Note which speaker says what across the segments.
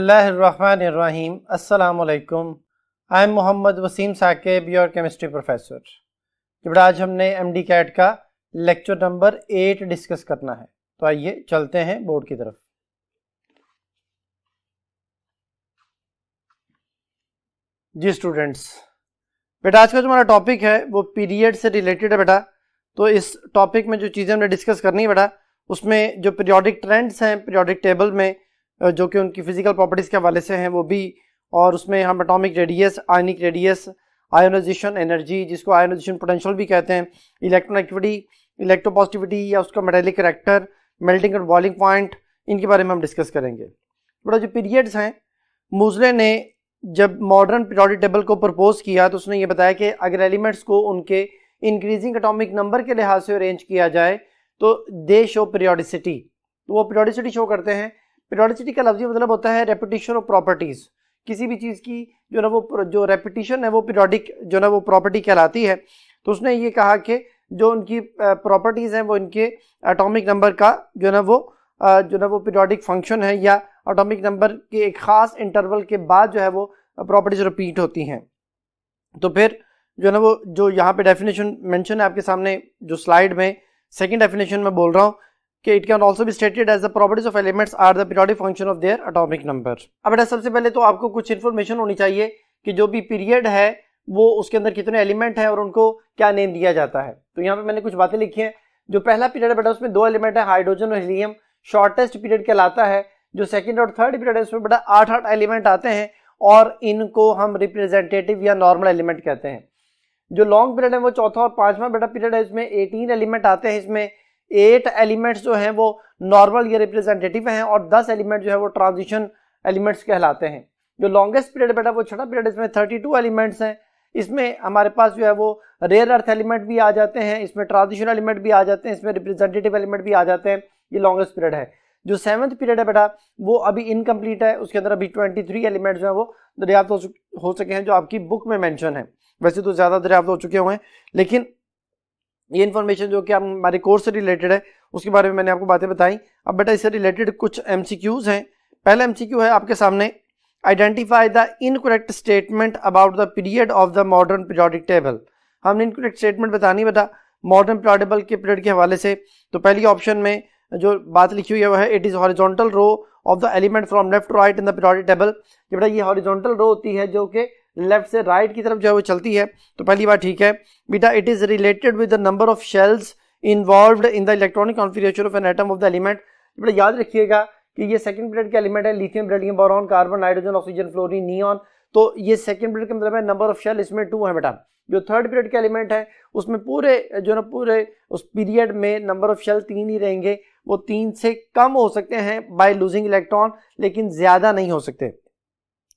Speaker 1: बिस्मिल्लाहिर्रहमानिर्रहीम। अस्सलामुअलैकुम। I am Mohammad Wasim Saqib, your chemistry professor. जब आज हमने एमडी कैट का लेक्चर नंबर 8 डिस्कस करना है, तो आइए चलते हैं बोर्ड की तरफ। जी स्टूडेंट्स, बेटा आज का जो हमारा टॉपिक है वो पीरियड से रिलेटेड है बेटा। तो इस टॉपिक में जो चीज़ें हमने डिस्कस करनी है बेटा, उसमें जो पीरियोडिक ट्रेंड्स हैं पीरियोडिक टेबल में, जो कि उनकी फिजिकल प्रॉपर्टीज़ के हवाले से हैं वो भी, और उसमें हम atomic radius, ionic radius, ionization energy जिसको आयोनाइजेशन पोटेंशियल भी कहते हैं, इलेक्ट्रोनेगेटिविटी, इलेक्ट्रोपॉजिटिविटी या उसका मेटेलिक करैक्टर, मेल्टिंग और बॉइलिंग पॉइंट, इनके बारे में हम डिस्कस करेंगे। बेटा जो पीरियड्स हैं, मोज़ले ने जब मॉडर्न पीरियोडिक टेबल को प्रपोज किया तो उसने ये बताया कि अगर एलिमेंट्स को उनके इंक्रीजिंग एटॉमिक नंबर के लिहाज से अरेंज किया जाए तो दे शो पीरियोडिसिटी। तो वो पीरियोडिसिटी शो करते हैं। पीरियोडिसिटी का लफ्ज़ी मतलब होता है रेपिटेशन ऑफ प्रॉपर्टीज़। किसी भी चीज़ की जो ना वो जो रेपिटेशन है वो पीरियोडिक जो ना वो प्रॉपर्टी कहलाती है। तो उसने ये कहा कि जो उनकी प्रॉपर्टीज़ हैं वो इनके एटॉमिक नंबर का जो ना वो पीरियोडिक फंक्शन है, या एटॉमिक नंबर के एक ख़ास इंटरवल के बाद जो है वो प्रॉपर्टीज़ रिपीट होती हैं। तो फिर जो ना वो जो यहाँ पे डेफिनेशन मेंशन है आपके सामने जो स्लाइड में, सेकंड डेफिनेशन में बोल रहा हूँ कि it can also be stated as the properties of elements are the periodic function of their atomic number. अब बेटा सबसे पहले तो आपको कुछ इन्फॉर्मेशन होनी चाहिए कि जो भी पीरियड है वो उसके अंदर कितने एलिमेंट हैं और उनको क्या नेम दिया जाता है। तो यहाँ पे मैंने कुछ बातें लिखी हैं। जो पहला पीरियड है बेटा उसमें 2 एलिमेंट है, हाइड्रोजन और हीलियम, शॉर्टेस्ट पीरियड कहलाता है। जो सेकंड और थर्ड पीरियड है उसमें बेटा 8 एलिमेंट आते हैं और इनको हम रिप्रेजेंटेटिव या नॉर्मल एलिमेंट कहते हैं। जो लॉन्ग पीरियड है वो चौथा और पांचवा बेटा पीरियड है, इसमें 18 एलिमेंट आते हैं। इसमें 8 एलिमेंट्स जो हैं वो नॉर्मल या रिप्रेजेंटेटिव हैं और 10 एलिमेंट जो है वो ट्रांजिशन एलिमेंट्स कहलाते हैं। जो लॉन्गेस्ट पीरियड बेटा वो छठा पीरियड, इसमें 32 एलिमेंट्स हैं। इसमें हमारे पास जो है वो रेयर अर्थ एलिमेंट भी आ जाते हैं, इसमें ट्रांजिशन एलिमेंट भी आ जाते हैं, इसमें रिप्रेजेंटेटिव एलिमेंट भी आ जाते हैं। ये लॉन्गेस्ट पीरियड है। जो 7th पीरियड है बेटा वो अभी इनकम्प्लीट है, उसके अंदर अभी 23 एलिमेंट जो है वो दरियाफ्त हो सके हैं, जो आपकी बुक में मेंशन है। वैसे तो ज़्यादा दरियाफ्त हो चुके हुए हैं, लेकिन ये इन्फॉर्मेशन जो कि हमारे कोर्स से रिलेटेड है उसके बारे में मैंने आपको बातें बताई। अब बेटा इससे रिलेटेड कुछ MCQs हैं। पहला MCQ है आपके सामने, identify the incorrect statement about the period of the modern periodic table. हमने इनकरेक्ट स्टेटमेंट बतानी बेटा मॉडर्न पीरियोडिक टेबल के पीरियड के हवाले से। तो पहली ऑप्शन में जो बात लिखी हुई है वो है, it is horizontal row of the element from left to right in the periodic table. बेटा ये हॉरिजॉन्टल रो होती है जो कि लेफ्ट से राइट की तरफ जो है वो चलती है। तो पहली बात ठीक है बेटा। It is related with the number of shells involved in the electronic configuration of an atom of the element. बेटा याद रखिएगा कि ये सेकंड पीरियड के एलिमेंट है, lithium, beryllium, boron, carbon, nitrogen, oxygen, fluorine, neon. तो ये सेकंड पीरियड का मतलब है नंबर ऑफ शेल इसमें 2 है बेटा। जो थर्ड पीरियड के एलिमेंट है उसमें पूरे उस पीरियड में नंबर ऑफ शेल 3 ही रहेंगे। वो 3 से कम हो सकते हैं बाय लूजिंग इलेक्ट्रॉन, लेकिन ज्यादा नहीं हो सकते।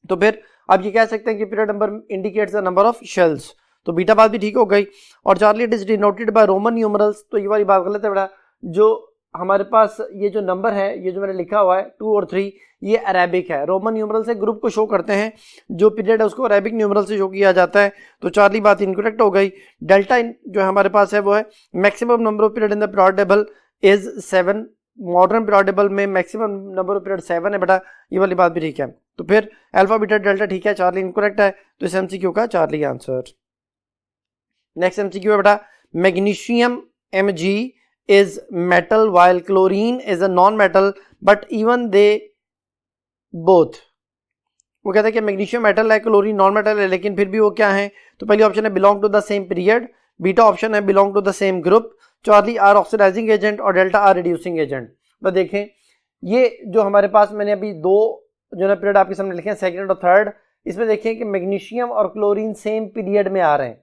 Speaker 1: तो फिर आप ये कह सकते हैं कि period number indicates the number of shells. तो बीटा बात भी ठीक हो गई। और Charlie it is denoted by Roman numerals. तो ये वाली बात गलत है बेटा। जो हमारे पास ये जो नंबर है, ये जो मैंने लिखा हुआ है 2 और 3, ये अरेबिक है। रोमन न्यूमरल से ग्रुप को शो करते हैं, जो पीरियड है उसको अरेबिक न्यूमरल से शो किया जाता है। तो चार्ली बात इनकरेक्ट हो गई। डेल्टा जो हमारे पास है वो है maximum number of period in the periodic table is 7। Modern periodic table में मैक्सिमम नंबर ऑफ पीरियड 7 है बेटा। ये वाली बात भी ठीक है। तो फिर अल्फा बीटा डेल्टा ठीक है, चार्ली इनकरेक्ट है। तो इस MCQ का चार्ली आंसर। नेक्स्ट MCQ है बेटा, magnesium Mg is metal while chlorine is a non-metal but even they both। वो कहता है कि मैग्नीशियम मेटल है, क्लोरीन नॉन मेटल है, लेकिन फिर भी वो क्या है। तो पहली ऑप्शन है belong to the same period, beta option है belong to the same group, Charlie are oxidising agent और डेल्टा आर रिड्यूसिंग एजेंट। तो देखें ये जो हमारे पास मैंने अभी 2 जो ना पीरियड आपके सामने लिखे हैं, सेकंड और थर्ड, इसमें देखें कि मैग्नीशियम और क्लोरीन सेम पीरियड में आ रहे हैं।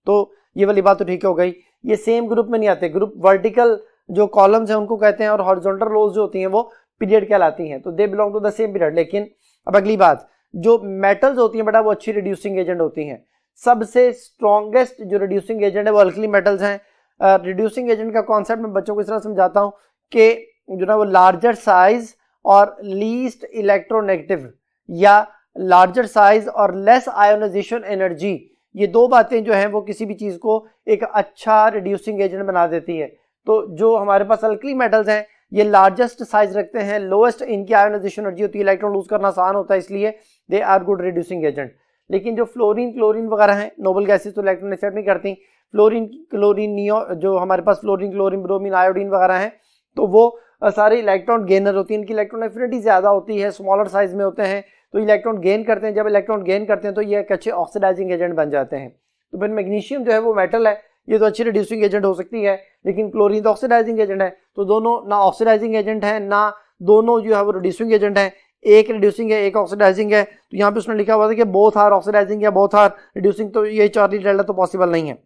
Speaker 1: तो ये वाली बात तो ठीक हो गई। ये सेम ग्रुप में नहीं आते। ग्रुप वर्टिकल जो कॉलम्स हैं उनको कहते हैं और हॉरिजॉन्टल रोज जो होती हैं वो पीरियड कहलाती हैं। तो they belong to the same period. लेकिन अब अगली बात, जो मेटल्स होती हैं बेटा वो अच्छी रिड्यूसिंग एजेंट होती हैं। सबसे स्ट्रॉन्गेस्ट जो रिड्यूसिंग एजेंट है वो अल्कली मेटल्स हैं। रिड्यूसिंग एजेंट का कॉन्सेप्ट मैं बच्चों को इस तरह समझाता हूँ कि जो ना वो लार्जर साइज और लीस्ट इलेक्ट्रोनेगेटिव, या लार्जर साइज और लेस आयोनाइजेशन एनर्जी, ये 2 बातें जो हैं वो किसी भी चीज़ को एक अच्छा रिड्यूसिंग एजेंट बना देती है। तो जो हमारे पास अल्कली मेटल्स हैं ये लार्जेस्ट साइज रखते हैं, लोएस्ट इनकी आयोनाइजेशन एनर्जी होती है, इलेक्ट्रॉन लूज करना आसान होता है, इसलिए they are good reducing agent. लेकिन जो फ्लोरीन क्लोरीन वगैरह हैं, नोबल गैसेज तो इलेक्ट्रॉन एक्सेप्ट नहीं करती। फ्लोरीन क्लोरीन नियो, जो हमारे पास फ्लोरीन क्लोरीन ब्रोमीन आयोडीन वगैरह हैं, तो वो सारे इलेक्ट्रॉन गेनर होती है, इनकी इलेक्ट्रॉन एफिनिटी ज़्यादा होती है, स्मॉलर साइज में होते हैं, तो इलेक्ट्रॉन गेन करते हैं। जब इलेक्ट्रॉन गेन करते हैं तो ये एक अच्छे ऑक्सीडाइजिंग एजेंट बन जाते हैं। तो फिर मैग्नीशियम जो है वो मेटल है, ये तो अच्छी रिड्यूसिंग एजेंट हो सकती है, लेकिन क्लोरीन तो ऑक्सीडाइजिंग एजेंट है। तो दोनों ना ऑक्सीडाइजिंग एजेंट है, ना दोनों जो है वो रिड्यूसिंग एजेंट है, एक रिड्यूसिंग है एक ऑक्सीडाइजिंग है। तो यहाँ पे उसने लिखा हुआ था कि बोथ आर ऑक्सीडाइजिंग या बोथ आर रिड्यूसिंग, तो ये चार्ली डेल्टा तो पॉसिबल नहीं है।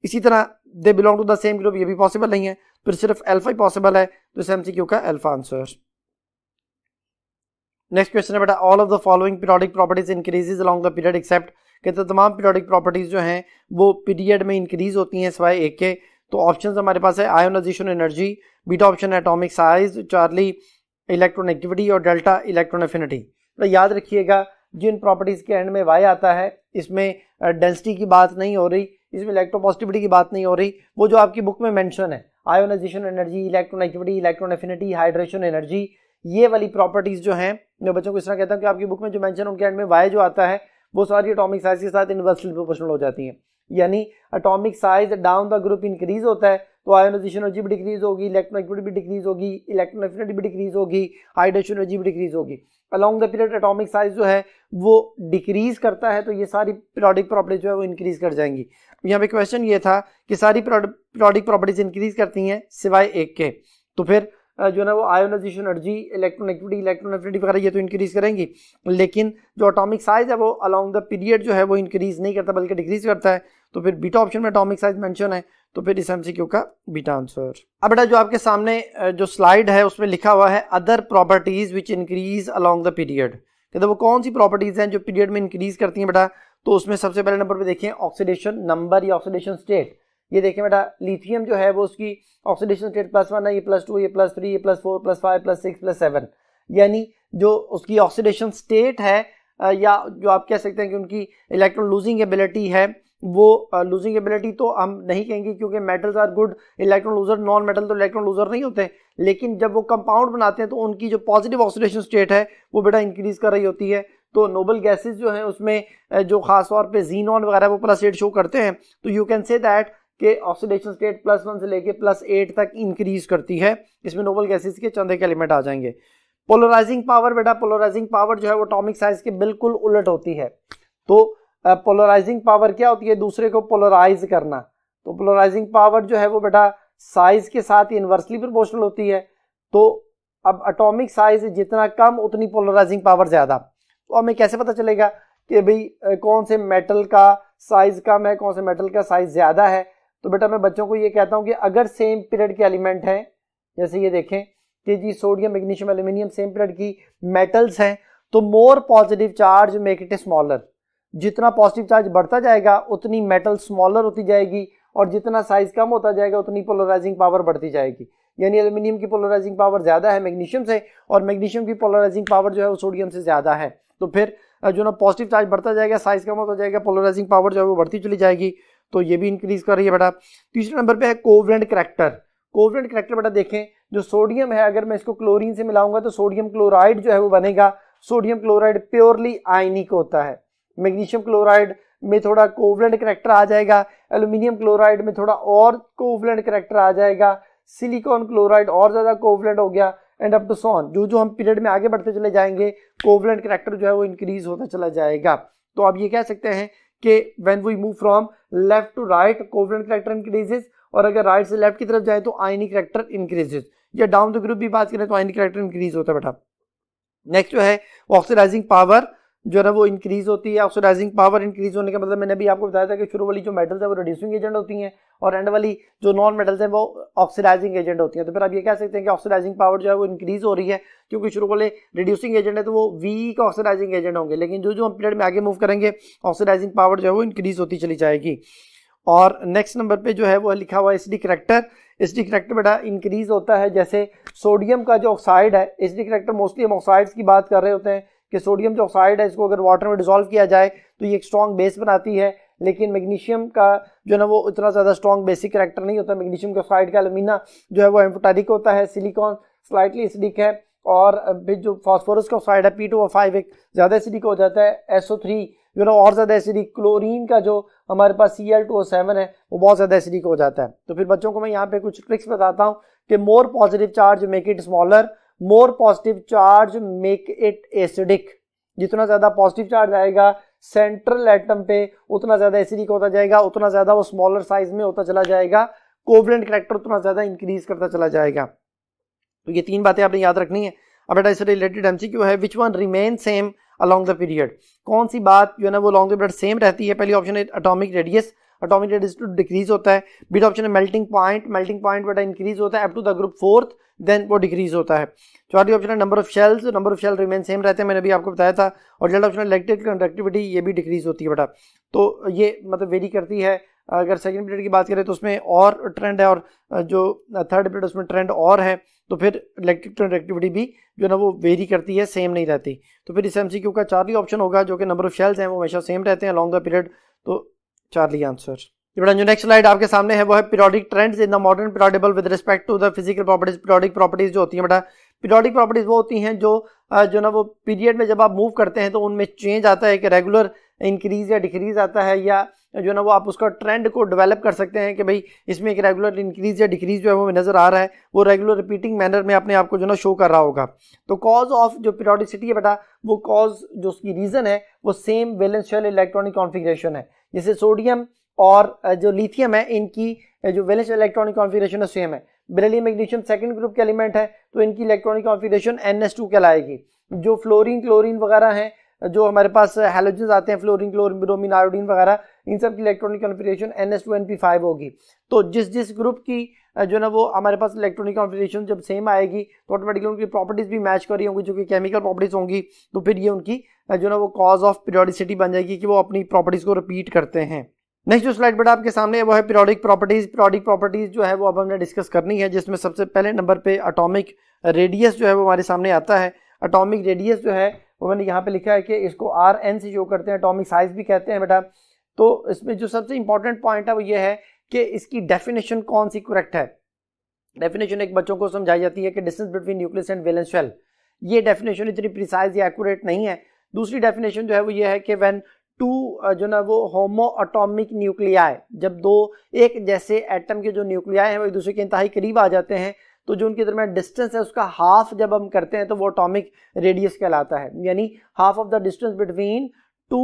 Speaker 1: इसी तरह they belong to the same group, ये भी पॉसिबल नहीं है, फिर सिर्फ अल्फा ही पॉसिबल है। तो इस एमसीक्यू का अल्फा आंसर। नेक्स्ट क्वेश्चन है बेटा, all of the following periodic properties increases along the period except, कहते हैं तमाम पीरियोडिक प्रॉपर्टीज जो हैं वो पीरियड में इंक्रीज होती हैं सिवाय एक के। तो ऑप्शंस हमारे पास है आयोनाइजेशन एनर्जी, बीटा ऑप्शन है atomic size, Charlie electron activity और डेल्टा इलेक्ट्रॉन एफिनिटी। तो याद रखिएगा जिन प्रॉपर्टीज के एंड में वाई आता है इसमें डेंसिटी की बात नहीं हो रही, इसमें इलेक्ट्रोपॉजिटिविटी की बात नहीं हो रही, वो जो आपकी बुक में मेंशन है ionization energy, electron activity, electron affinity, hydration energy, ये वाली प्रॉपर्टीज जो हैं, मैं बच्चों को इस तरह कहता हूँ कि आपकी बुक में जो मेंशन उनके एंड में वाई जो आता है वो सारी एटॉमिक साइज के साथ इनवर्सली प्रोपोर्शनल हो जाती हैं। यानी atomic size down the group increase होता है तो आयोनाइजेशन एनर्जी भी डिक्रीज होगी, इलेक्ट्रॉन एक्टिविटी भी डिक्रीज होगी, इलेक्ट्रॉन एफिनिटी भी डिक्रीज होगी, हाइड्रेशन एनर्जी भी डिक्रीज होगी। Along the period atomic size जो है वो डिक्रीज करता है, तो ये सारी पीरियोडिक प्रॉपर्टीज जो है वो इंक्रीज कर जाएंगी। यहाँ पे क्वेश्चन ये था कि सारी पीरियोडिक प्रॉपर्टीज इंक्रीज करती हैं सिवाय एक के, तो फिर जो है वो ionization energy, electron activity, electron affinity वगैरह ये तो इंक्रीज करेंगी, लेकिन जो एटॉमिक साइज है वो अलोंग द पीरियड जो है वो इंक्रीज नहीं करता बल्कि डिक्रीज करता है। तो फिर बीटा ऑप्शन में एटॉमिक साइज मेंशन है, तो फिर इस एमसीक्यू का बीटा आंसर। अब बेटा जो आपके सामने जो स्लाइड है उसमें लिखा हुआ है other properties which increase along the period, कहते वो कौन सी प्रॉपर्टीज हैं जो पीरियड में इंक्रीज करती हैं बेटा। तो उसमें सबसे पहले नंबर पे देखिए ऑक्सीडेशन नंबर या ऑक्सीडेशन स्टेट। ये देखें बेटा लिथियम जो है वो उसकी ऑक्सीडेशन स्टेट +1 है, ये +2, ये +3, ये +4, +5, +6, +7, यानी जो उसकी ऑक्सीडेशन स्टेट है या जो आप कह सकते हैं कि उनकी इलेक्ट्रॉन लूजिंग एबिलिटी है, वो लूजिंग एबिलिटी तो हम नहीं कहेंगे क्योंकि metals are good electron loser, non metal तो इलेक्ट्रॉन लूजर नहीं होते, लेकिन जब वो कंपाउंड बनाते हैं तो उनकी जो पॉजिटिव ऑक्सीडेशन स्टेट है वो बेटा इंक्रीज कर रही होती है। तो नोबल गैसेज जो हैं उसमें जो खास तौर पे जीनॉन वगैरह वो +8 शो करते हैं, तो यू कैन से दैट कि ऑक्सीडेशन स्टेट +1 से लेके +8 तक इंक्रीज करती है। इसमें नोबल गैसेज के चंद एक एलिमेंट आ जाएंगे। पोलराइजिंग पावर बेटा, पोलराइजिंग पावर जो है वो एटॉमिक साइज के बिल्कुल उलट होती है। तो पोलराइजिंग पावर क्या होती है, दूसरे को पोलराइज करना। तो पोलराइजिंग पावर जो है वो बेटा साइज के साथ इनवर्सली प्रोपोर्शनल होती है। तो अब एटॉमिक साइज जितना कम उतनी पोलराइजिंग पावर ज्यादा। तो हमें कैसे पता चलेगा कि भाई कौन से मेटल का साइज कम है, कौन से मेटल का साइज ज्यादा है। तो बेटा मैं बच्चों को ये कहता हूं कि अगर सेम पीरियड के एलिमेंट हैं, जैसे ये देखें कि जी sodium, magnesium, aluminium same period की मेटल्स हैं, तो more positive charge make it smaller. जितना पॉजिटिव चार्ज बढ़ता जाएगा उतनी मेटल स्मॉलर होती जाएगी, और जितना साइज कम होता जाएगा उतनी पोलराइजिंग पावर बढ़ती जाएगी। यानी एल्यूमिनियम की पोलराइजिंग पावर ज्यादा है मैग्नीशियम से, और मैग्नीशियम की पोलराइजिंग पावर जो है वो सोडियम से ज्यादा है। तो फिर जो ना पॉजिटिव चार्ज बढ़ता जाएगा, साइज कम होता जाएगा, पोलराइजिंग पावर जो है वो बढ़ती चली जाएगी। तो ये भी इंक्रीज कर रही है बेटा। तीसरे नंबर पे है कोवेलेंट करैक्टर। कोवेलेंट करैक्टर बेटा देखें, जो सोडियम है अगर मैं इसको क्लोरीन से मिलाऊंगा तो सोडियम क्लोराइड जो है वो बनेगा। सोडियम क्लोराइड प्योरली आयनिक होता है। मैग्नीशियम क्लोराइड में थोड़ा कोवेलेंट करैक्टर आ जाएगा, एल्यूमिनियम क्लोराइड में थोड़ा और कोवेलेंट करैक्टर आ जाएगा, सिलिकॉन क्लोराइड और ज्यादा कोवेलेंट हो गया, and up to so on. जो जो हम पीरियड में आगे बढ़ते चले जाएंगे कोवेलेंट करैक्टर जो है वो इंक्रीज होता चला जाएगा। तो आप ये कह सकते हैं कि when we move from left to right covalent character increases, और अगर राइट से लेफ्ट की तरफ जाए तो आयनिक करैक्टर इंक्रीजेस, या डाउन द ग्रुप भी बात करें तो आयनिक करैक्टर इंक्रीज होता है बेटा। नेक्स्ट जो है ऑक्सीडाइजिंग पावर जो है वो इंक्रीज होती है। ऑक्सीडाइजिंग पावर इंक्रीज होने का मतलब मैंने भी आपको बताया था कि शुरू वाली जो मेटल्स है वो रिड्यूसिंग एजेंट होती हैं, और एंड वाली जो नॉन मेटल्स हैं वो ऑक्सीडाइजिंग एजेंट होती हैं। तो फिर आप ये कह सकते हैं कि ऑक्सीडाइजिंग पावर जो है वो इंक्रीज हो रही है, क्योंकि शुरू वाले रिड्यूसिंग एजेंट है तो वो वीक ऑक्सीडाइजिंग एजेंट होंगे, लेकिन जो जो हम पीरियड में आगे मूव करेंगे ऑक्सीडाइजिंग पावर जो है वो इंक्रीज होती चली जाएगी। और नेक्स्ट नंबर पे जो है वो लिखा हुआ है एसिडी करैक्टर। एसिडी करैक्टर बेटा इंक्रीज होता है, जैसे सोडियम का जो ऑक्साइड है, एसिडी करैक्टर मोस्टली हम ऑक्साइड्स की बात कर रहे होते हैं कि सोडियम जो ऑक्साइड है इसको अगर वाटर में डिसॉल्व किया जाए तो ये एक स्ट्रॉन्ग बेस बनाती है, लेकिन मैग्नीशियम का जो है ना वो इतना ज़्यादा स्ट्रॉन्ग बेसिक करैक्टर नहीं होता। मैग्नीशियम के ऑक्साइड का एल्यूमिना जो है वो एम्फोटेरिक होता है, सिलिकॉन स्लाइटली एसिडिक है, और फिर जो फास्फोरस का ऑक्साइड है P2O5 एक ज़्यादा एसिडिक हो जाता है, SO3 और ज़्यादा एसिडिक, क्लोरीन का जो हमारे पास Cl2O7 है वो बहुत ज़्यादा एसिडिक हो जाता है। तो फिर बच्चों को मैं यहाँ पे कुछ ट्रिक्स बताता हूँ कि मोर positive charge make it smaller, more positive charge make it acidic. जितना ज़्यादा पॉजिटिव चार्ज आएगा सेंट्रल एटम पे उतना ज़्यादा एसिडिक होता जाएगा, उतना ज़्यादा वो स्मॉलर साइज में होता चला जाएगा, कोवलेंट कैरेक्टर उतना ज़्यादा इंक्रीज करता चला जाएगा। तो ये 3 बातें आपने याद रखनी है। अब बेटा इससे रिलेटेड एमसीक्यू है, which one remain same along the period, कौन सी बात जो है ना वो अलॉन्ग द पीरियड सेम रहती है। पहली ऑप्शन है atomic radius, atomic radius to decrease होता है। बीटा ऑप्शन है मेल्टिंग पॉइंट, मेल्टिंग पॉइंट बेटा इंक्रीज होता है up to the group 4th, then वो डिक्रीज होता है। चौथी ऑप्शन है number of shells, number of shell remain same रहते हैं, मैंने भी आपको बताया था। और जेड ऑप्शन है इलेक्ट्रिक कंडक्टिविटी, ये भी डिक्रीज होती है बेटा। तो ये मतलब वेरी करती है। अगर सेकंड पीरियड की बात करें तो उसमें और ट्रेंड है, और जो थर्ड पीरियड उसमें ट्रेंड और है। तो फिर इलेक्ट्रिक कंडक्टिविटी भी जो है ना वो वेरी करती है, सेम नहीं रहती। तो फिर इस एमसीक्यू का चार्ली ऑप्शन होगा, जो कि नंबर ऑफ शेल्स हैं वो हमेशा सेम रहते हैं अलॉन्ग द पीरियड। तो चार्ली आंसर। बेटा जो नेक्स्ट स्लाइड आपके सामने है वो है periodic trends in the modern period table with respect to the physical properties. Periodic properties जो होती हैं बेटा, पीरियोडिक प्रॉपर्टीज वो होती हैं जो जो ना वो पीरियड में जब आप मूव करते हैं तो उनमें चेंज आता है कि रेगुलर इंक्रीज या डिक्रीज आता है, या जो ना वो आप उसका ट्रेंड को डेवलप कर सकते हैं कि भाई इसमें एक रेगुलर इंक्रीज या डिक्रीज जो है वो नजर आ रहा है, वो रेगुलर रिपीटिंग मैनर में अपने आप को जो ना शो कर रहा होगा। तो कॉज ऑफ जो पीरियोडिसिटी है बेटा, वो कॉज जो उसकी रीजन है वो same valence shell electronic configuration है। जैसे सोडियम और जो लिथियम है इनकी जो वैलेंस इलेक्ट्रॉनिक कॉन्फिगरेशन है सेम है। बेरिलियम मैग्नीशियम सेकंड ग्रुप के एलिमेंट है तो इनकी इलेक्ट्रॉनिक कॉन्फिगरेशन NS2 कहलाएगी। जो फ्लोरीन क्लोरीन वगैरह हैं, जो हमारे पास हैलोजन्स आते हैं फ्लोरीन क्लोरीन ब्रोमीन आयोडीन वगैरह, इन सब की इलेक्ट्रॉनिक कॉन्फिगरेशन NS2NP5 होगी। तो जिस ग्रुप की जो ना वो हमारे पास इलेक्ट्रॉनिक कॉन्फिगरेशन जब सेम आएगी तो ऑटोमेटिकली उनकी प्रॉपर्टीज भी मैच कर रही होंगी, जो कि केमिकल प्रॉपर्टीज होंगी। तो फिर ये उनकी जो ना वो कॉज ऑफ पीरियोडिसिटी बन जाएगी कि वो अपनी प्रॉपर्टीज को रिपीट करते हैं। नेक्स्ट जो स्लाइड बेटा आपके सामने है वो है पीरियोडिक प्रॉपर्टीज। पीरियोडिक प्रॉपर्टीज जो है वो अब हमने डिस्कस करनी है, जिसमें सबसे पहले नंबर पे एटॉमिक रेडियस जो है वो हमारे सामने आता है। एटॉमिक रेडियस जो है वो मैंने यहाँ पे लिखा है कि इसको RN से शो करते हैं, एटॉमिक साइज भी कहते हैं बेटा। तो इसमें जो सबसे इंपॉर्टेंट पॉइंट है वो ये है कि इसकी डेफिनेशन कौन सी करेक्ट है। डेफिनेशन एक बच्चों को समझाई जाती है कि distance between nucleus and valence shell, ये डेफिनेशन इतनी प्रिसाइज या एक्यूरेट नहीं है। दूसरी डेफिनेशन जो है वो ये है कि व्हेन टू जो ना वो होमो एटॉमिक न्यूक्लियाई, जब दो एक जैसे एटम के जो न्यूक्लियाई हैं वो एक दूसरे के इंतहाई करीब आ जाते हैं तो जो उनके दरमियान डिस्टेंस है उसका हाफ जब हम करते हैं तो वो एटॉमिक रेडियस कहलाता है। यानी half of the distance between two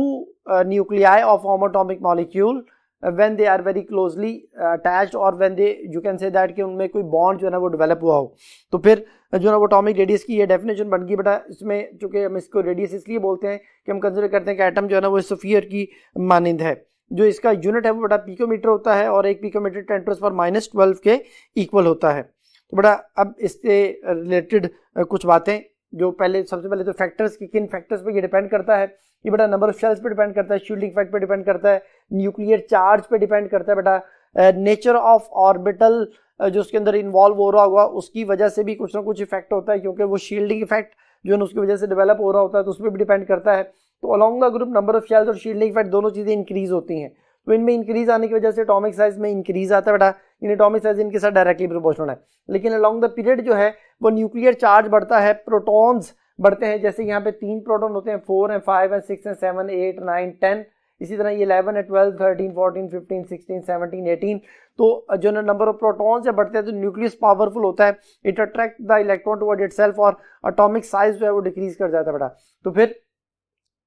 Speaker 1: nuclei of homo atomic molecule when they are very closely attached और when they you can say that कि उनमें कोई बॉन्ड जो है ना वो डेवलप हुआ हो। तो फिर जो ना वो एटॉमिक रेडियस की ये डेफिनेशन बन गई बेटा। इसमें चूंकि हम इसको रेडियस इसलिए बोलते हैं कि हम कंसिडर करते हैं कि एटम जो है ना वो स्फीयर की मानिंद है। जो इसका यूनिट है वो बेटा पिकोमीटर होता है और एक पिकोमीटर 10⁻12 के इक्वल होता है। तो बेटा अब इससे रिलेटेड कुछ बातें, जो पहले सबसे पहले तो फैक्टर्स की किन फैक्टर्स पे ये डिपेंड करता है। ये बेटा नंबर ऑफ शेल्स पे डिपेंड करता है, शील्डिंग इफेक्ट पे डिपेंड करता है, न्यूक्लियर चार्ज पे डिपेंड करता है बेटा, नेचर ऑफ ऑर्बिटल जो उसके अंदर इन्वॉल्व हो रहा होगा उसकी वजह से भी कुछ ना कुछ इफेक्ट होता है, क्योंकि वो शील्डिंग इफेक्ट जो है उसकी वजह से डेवलप हो रहा होता है तो उस पर भी डिपेंड करता है। तो along the group number of shells और शील्डिंग इफेक्ट दोनों चीजें इंक्रीज होती हैं। तो इनमें इंक्रीज आने की वजह से एटॉमिक साइज में इंक्रीज आता है बेटा। इन एटॉमिक साइज इनके साथ डायरेक्टली प्रोपोर्शनल है। लेकिन अलॉन्ग द पीरियड जो है वो न्यूक्लियर चार्ज बढ़ता है, प्रोटॉन्स बढ़ते हैं। जैसे यहाँ पे 3 प्रोटॉन होते हैं, 4 हैं, 5 हैं, 6 हैं, 7, 8, 9, 10। इसी तरह ये 11 है, 12, 13, 14, 15, 16, 17, 18। तो जो नंबर ऑफ प्रोटॉन्स जब बढ़ते हैं तो न्यूक्लियस पावरफुल होता है, it attract the electron toward itself और एटॉमिक साइज जो है वो डिक्रीज कर जाता है बेटा। तो फिर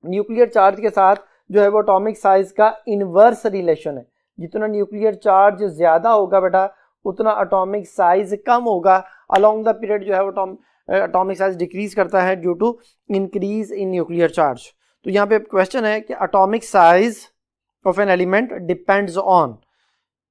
Speaker 1: न्यूक्लियर चार्ज के साथ जो है वो एटॉमिक साइज का इनवर्स रिलेशन है। जितना न्यूक्लियर चार्ज ज्यादा होगा बेटा उतना एटॉमिक साइज कम होगा। अलॉन्ग द पीरियड जो है वो एटॉमिक साइज डिक्रीज करता है due to increase in nuclear charge. तो यहाँ पे क्वेश्चन है कि atomic size of an element depends on,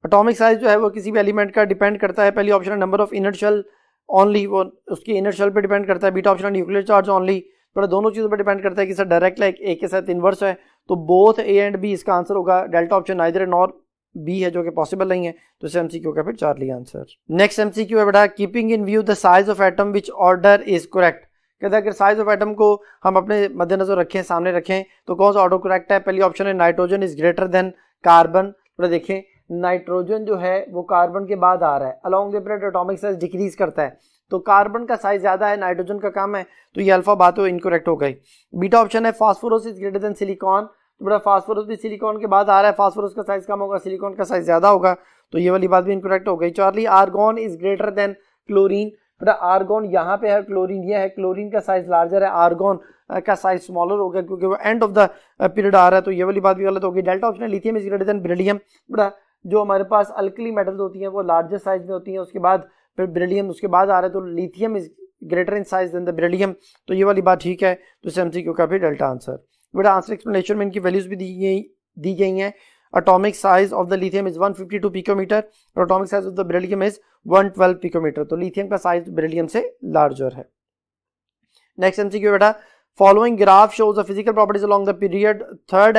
Speaker 1: atomic size जो है वो किसी भी एलिमेंट का डिपेंड करता है। पहली ऑप्शन है number of inner shell only, वो उसकी इनर शेल पे डिपेंड करता है। बीटा ऑप्शन है न्यूक्लियर चार्ज ओनली, थोड़ा दोनों चीज़ों पर डिपेंड करता है कि सर डायरेक्ट लाइक ए के साथ इन्वर्स है तो बोथ ए एंड बी इसका आंसर होगा। Delta option neither nor be है जो कि पॉसिबल नहीं है, तो इसे एमसीक्यू का फिर चार्ली आंसर। नेक्स्ट एमसीक्यू है बेटा, keeping in view the size of atom which order is correct. कहता है अगर साइज ऑफ एटम को हम अपने मद्देनजर रखें, सामने रखें, तो कौन सा ऑर्डर करेक्ट है। पहली ऑप्शन है nitrogen is greater then carbon. तो देखें नाइट्रोजन जो है वो कार्बन के बाद आ रहा है, along the period atomic size decrease करता है। तो कार्बन का साइज ज्यादा है, नाइट्रोजन का कम है, तो ये अल्फा बात है इनकरेक्ट हो गई। बीटा ऑप्शन है phosphorus is greater then silicon, तो बेटा फास्फोरस भी सिलिकॉन के बाद आ रहा है, फास्फोरस का साइज कम होगा, सिलिकॉन का साइज ज्यादा होगा, तो ये वाली बात भी इनकरेक्ट हो गई। Charlie argon is greater than chlorine, बेटा आर्गॉन यहाँ पे है, क्लोरीन ये है, क्लोरीन का साइज लार्जर है, आर्गॉन का साइज स्मॉलर होगा क्योंकि वो एंड ऑफ द पीरियड आ रहा है, तो ये वाली बात भी गलत होगी। डेल्टा ऑप्शन है lithium is greater then beryllium, बेटा जो हमारे पास अल्कली मेटल्स होती हैं वो लार्जर साइज में होती हैं, उसके बाद फिर बेरिलियम उसके बाद आ रहा है, तो lithium is greater in size than the beryllium, तो ये वाली बात ठीक है, तो इस एमसीक्यू का भी डेल्टा आंसर। बेटा आंसर एक्सप्लेनेशन में इनकी वैल्यूज भी दी गई हैं। Atomic size of the lithium is 152 picometre और atomic size of the beryllium is 112 picometre, तो लिथियम का साइज बेरिलियम से लार्जर है। नेक्स्ट एमसीक्यू बेटा, following graph shows the physical properties along the period third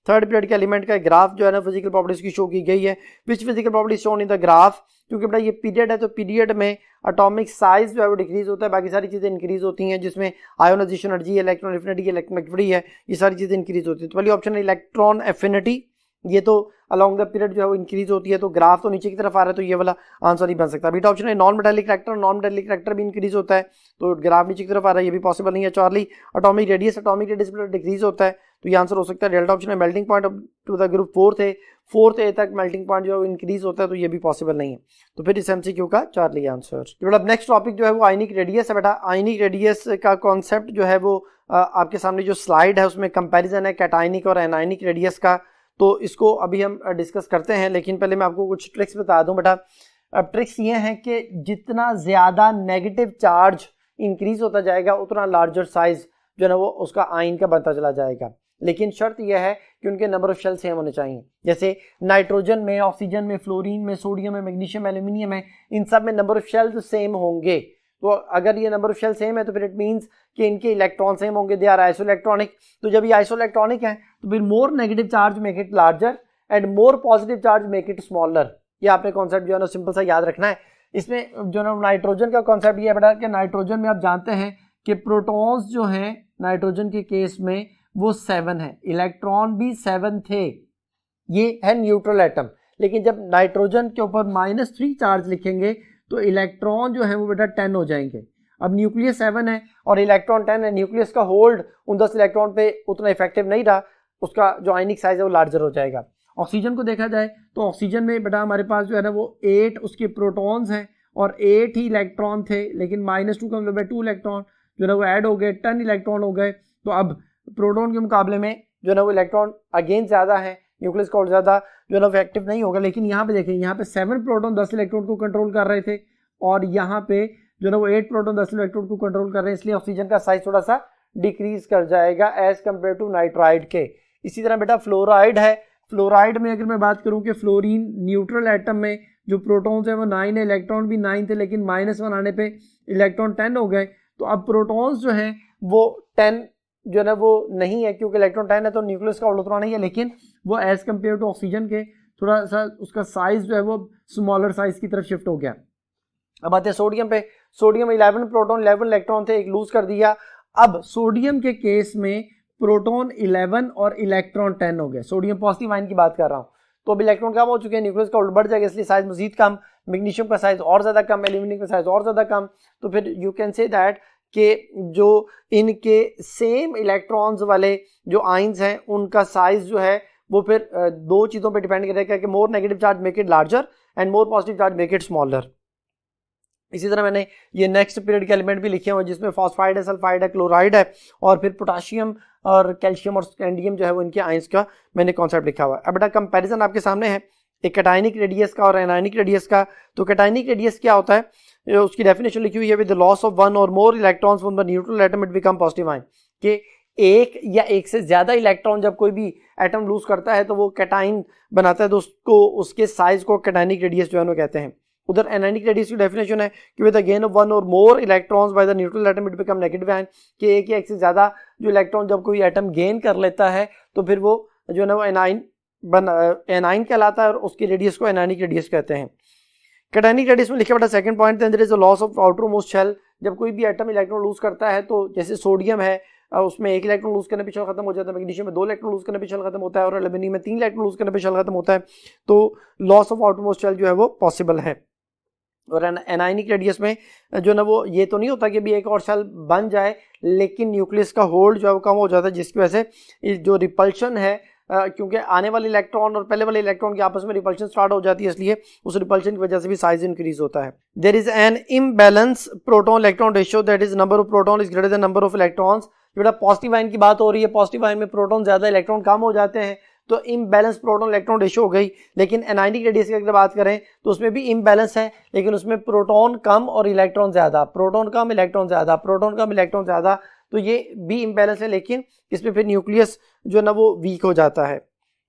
Speaker 1: period के element का graph जो है ना फिजिकल प्रॉपर्टीज की शो की गई है। Which physical properties shown in the graph, क्योंकि बेटा ये पीरियड है तो पीरियड में एटॉमिक साइज जो है वो डिक्रीज होता है, बाकी सारी चीजें इंक्रीज होती हैं, जिसमें ionization energy, electron affinity, electron activity है, ये सारी चीजें इंक्रीज होती है। तो पहली ऑप्शन है इलेक्ट्रॉन एफिनिटी, ये तो अलोंग द पीरियड जो है वो इंक्रीज होती है, तो ग्राफ तो नीचे की तरफ आ रहा है, तो ये वाला आंसर नहीं बन सकता। बीटा ऑप्शन है non metallic reactor, non metallic reactor भी इंक्रीज होता है, तो ग्राफ नीचे की तरफ आ रहा है, ये भी पॉसिबल नहीं है। चार्ली एटॉमिक रेडियस डिक्रीज होता है, तो ये आंसर हो सकता है। डेल्टा ऑप्शन है melting point to the group fourth A तक मेल्टिंग पॉइंट जो है इंक्रीज होता है, तो ये भी पॉसिबल नहीं है, तो फिर इस एमसीक्यू का चार्ली आंसर। बेटा नेक्स्ट टॉपिक जो है वो आयनिक रेडियस है। बेटा आयनिक रेडियस का कॉन्सेप्ट जो है वो आपके सामने जो स्लाइड है उसमें कंपैरिजन है कैटायनिक और एनायनिक रेडियस का, तो इसको अभी हम डिस्कस करते हैं, लेकिन पहले मैं आपको कुछ ट्रिक्स बता दूं। बेटा अब ट्रिक्स ये हैं कि जितना ज़्यादा नेगेटिव चार्ज इंक्रीज होता जाएगा उतना लार्जर साइज जो है ना वो उसका आयन का बनता चला जाएगा, लेकिन शर्त यह है कि उनके नंबर ऑफ शेल सेम होने चाहिए। जैसे नाइट्रोजन में, ऑक्सीजन में, फ्लोरीन में, सोडियम में, मैग्नीशियम, एल्यूमिनियम में, इन सब में नंबर ऑफ शेल्स सेम होंगे, तो अगर ये नंबर ऑफ शेल सेम है तो फिर इट मींस कि इनके इलेक्ट्रॉन सेम होंगे, दे आर आइसोइलेक्ट्रॉनिक, तो जब ये आइसोइलेक्ट्रॉनिक है तो फिर more negative charge make it larger and more positive charge make it smaller. ये आपने कॉन्सेप्ट जो है ना सिंपल सा याद रखना है। इसमें जो ना नाइट्रोजन का कॉन्सेप्ट ये है बेटा कि नाइट्रोजन में आप जानते हैं कि प्रोटॉन्स जो हैं नाइट्रोजन के केस में वो 7 है, इलेक्ट्रॉन भी 7 थे, ये है न्यूट्रल एटम, लेकिन जब नाइट्रोजन के ऊपर -3 चार्ज लिखेंगे तो इलेक्ट्रॉन जो है वो बेटा 10 हो जाएंगे। अब न्यूक्लियस 7 है और इलेक्ट्रॉन 10 है, न्यूक्लियस का होल्ड उन 10 इलेक्ट्रॉन पे उतना इफेक्टिव नहीं रहा, उसका जो आयनिक साइज है वो लार्जर हो जाएगा। ऑक्सीजन को देखा जाए तो ऑक्सीजन में बेटा हमारे पास जो है ना वो 8 उसके प्रोटॉन्स हैं और 8 ही इलेक्ट्रॉन थे, लेकिन -2 का मतलब 2 इलेक्ट्रॉन जो है ना वो ऐड हो गए, 10 इलेक्ट्रॉन हो गए, तो अब प्रोटॉन के मुकाबले में जो है ना वो इलेक्ट्रॉन अगेन ज़्यादा है, न्यूक्लियस का और ज़्यादा जो है ना वो एक्टिव नहीं होगा। लेकिन यहाँ पे देखें, यहाँ पे 7 प्रोटॉन 10 इलेक्ट्रॉन को कंट्रोल कर रहे थे और यहाँ पे जो ना वो 8 प्रोटॉन 10 इलेक्ट्रॉन को कंट्रोल कर रहे हैं, इसलिए ऑक्सीजन का साइज थोड़ा सा डिक्रीज कर जाएगा एज कम्पेयर टू नाइट्राइड के। इसी तरह बेटा फ्लोराइड है, फ्लोराइड में अगर मैं बात करूं कि फ्लोरीन न्यूट्रल एटम में जो प्रोटॉन्स है वो 9 है, इलेक्ट्रॉन भी 9 थे, लेकिन -1 आने पे इलेक्ट्रॉन 10 हो गए, तो अब प्रोटॉन्स जो हैं वो 10 जो है ना वो नहीं है, क्योंकि इलेक्ट्रॉन 10 है तो न्यूक्लियस का उतना नहीं है, लेकिन वो एज कम्पेयर टू ऑक्सीजन के थोड़ा सा उसका साइज जो है वो स्मॉलर साइज की तरफ शिफ्ट हो गया। अब आते हैं सोडियम पे, सोडियम 11 प्रोटॉन 11 इलेक्ट्रॉन थे, एक लूज कर दिया। अब सोडियम के केस में प्रोटॉन 11 और इलेक्ट्रॉन 10 हो गए, सोडियम पॉजिटिव आयन की बात कर रहा हूं, तो अब इलेक्ट्रॉन कम हो चुके हैं, न्यूक्लियस का उल्ट बढ़ जाएगा, इसलिए साइज मजीद कम, मैग्नीशियम का साइज और ज्यादा कम, एल्यूमिनियम का साइज और ज्यादा कम, तो फिर यू कैन से दैट कि जो इनके सेम इलेक्ट्रॉन्स वाले जो आयंस हैं उनका साइज जो है वो फिर दो चीजों पे डिपेंड करेगा कि more negative charge make it larger and more positive charge make it smaller. इसी तरह मैंने ये नेक्स्ट पीरियड के एलिमेंट भी लिखे हुए जिसमें फॉस्फाइड है, सल्फाइड है, क्लोराइड है और फिर पोटाशियम और कैल्शियम और स्कैंडियम जो है वो इनके आयंस का मैंने कॉन्सेप्ट लिखा हुआ है। अब बेटा कंपैरिजन आपके सामने है एक कैटायनिक रेडियस का और एनायनिक रेडियस का। तो कैटायनिक रेडियस क्या होता है, उसकी डेफिनेशन लिखी हुई है, with the loss of one or more electrons from the neutral atom it become positive ion, कि एक या एक से ज्यादा इलेक्ट्रॉन जब कोई भी एटम लूज करता है तो वो कैटाइन बनाता है, तो उसको उसके साइज को कैटायनिक रेडियस जो है वो कहते हैं। उधर एनायनिक रेडियस की डेफिनेशन है कि with the gain of one or more electrons by the neutral atom it become negative ion, कि एक या एक से ज्यादा जो इलेक्ट्रॉन जब कोई एटम गेन कर लेता है तो फिर वो जो है ना वो एनाइन कहलाता है और उसकी रेडियस को एनायनिक रेडियस कहते हैं। कैटायनिक रेडियस में लिखा बेटा second point, there is a loss of outer most shell, जब कोई भी एटम इलेक्ट्रॉन लूज करता है तो जैसे सोडियम है उसमें 1 इलेक्ट्रॉन लूज करने पे शेल खत्म हो जाता है, मैग्नीशियम में 2 इलेक्ट्रॉन लूज करने पे शेल खत्म होता है और एल्यूमिनियम में 3 इलेक्ट्रॉन लूज करने पे शेल खत्म होता है, तो loss of outer most shell जो है वो पॉसिबल है। और एनायनिक रेडियस में जो ना वो ये तो नहीं होता कि अभी एक और शेल बन जाए, लेकिन न्यूक्लियस का होल्ड जो है वो कम हो जाता है, जिसकी वजह से जो रिपल्शन है क्योंकि आने वाले इलेक्ट्रॉन और पहले वाले इलेक्ट्रॉन की आपस में रिपल्शन स्टार्ट हो जाती है, इसलिए उस रिपल्शन की वजह से भी साइज इंक्रीज होता है। There is an imbalance proton electron ratio, that is number of proton is greater than number of electrons. बेटा पॉजिटिव आयन की बात हो रही है, पॉजिटिव आयन में प्रोटॉन ज्यादा इलेक्ट्रॉन कम हो जाते हैं, तो इम्बैलेंस प्रोटॉन इलेक्ट्रॉन रेशियो हो गई। लेकिन एनायनिक रेडियस की अगर बात करें तो उसमें भी इम्बैलेंस है, लेकिन उसमें प्रोटॉन कम और इलेक्ट्रॉन ज्यादा, प्रोटॉन कम इलेक्ट्रॉन ज्यादा, प्रोटॉन कम इलेक्ट्रॉन ज्यादा, तो ये भी इम्बैलेंस है, लेकिन इसमें फिर न्यूक्लियस जो है ना वो वीक हो जाता है।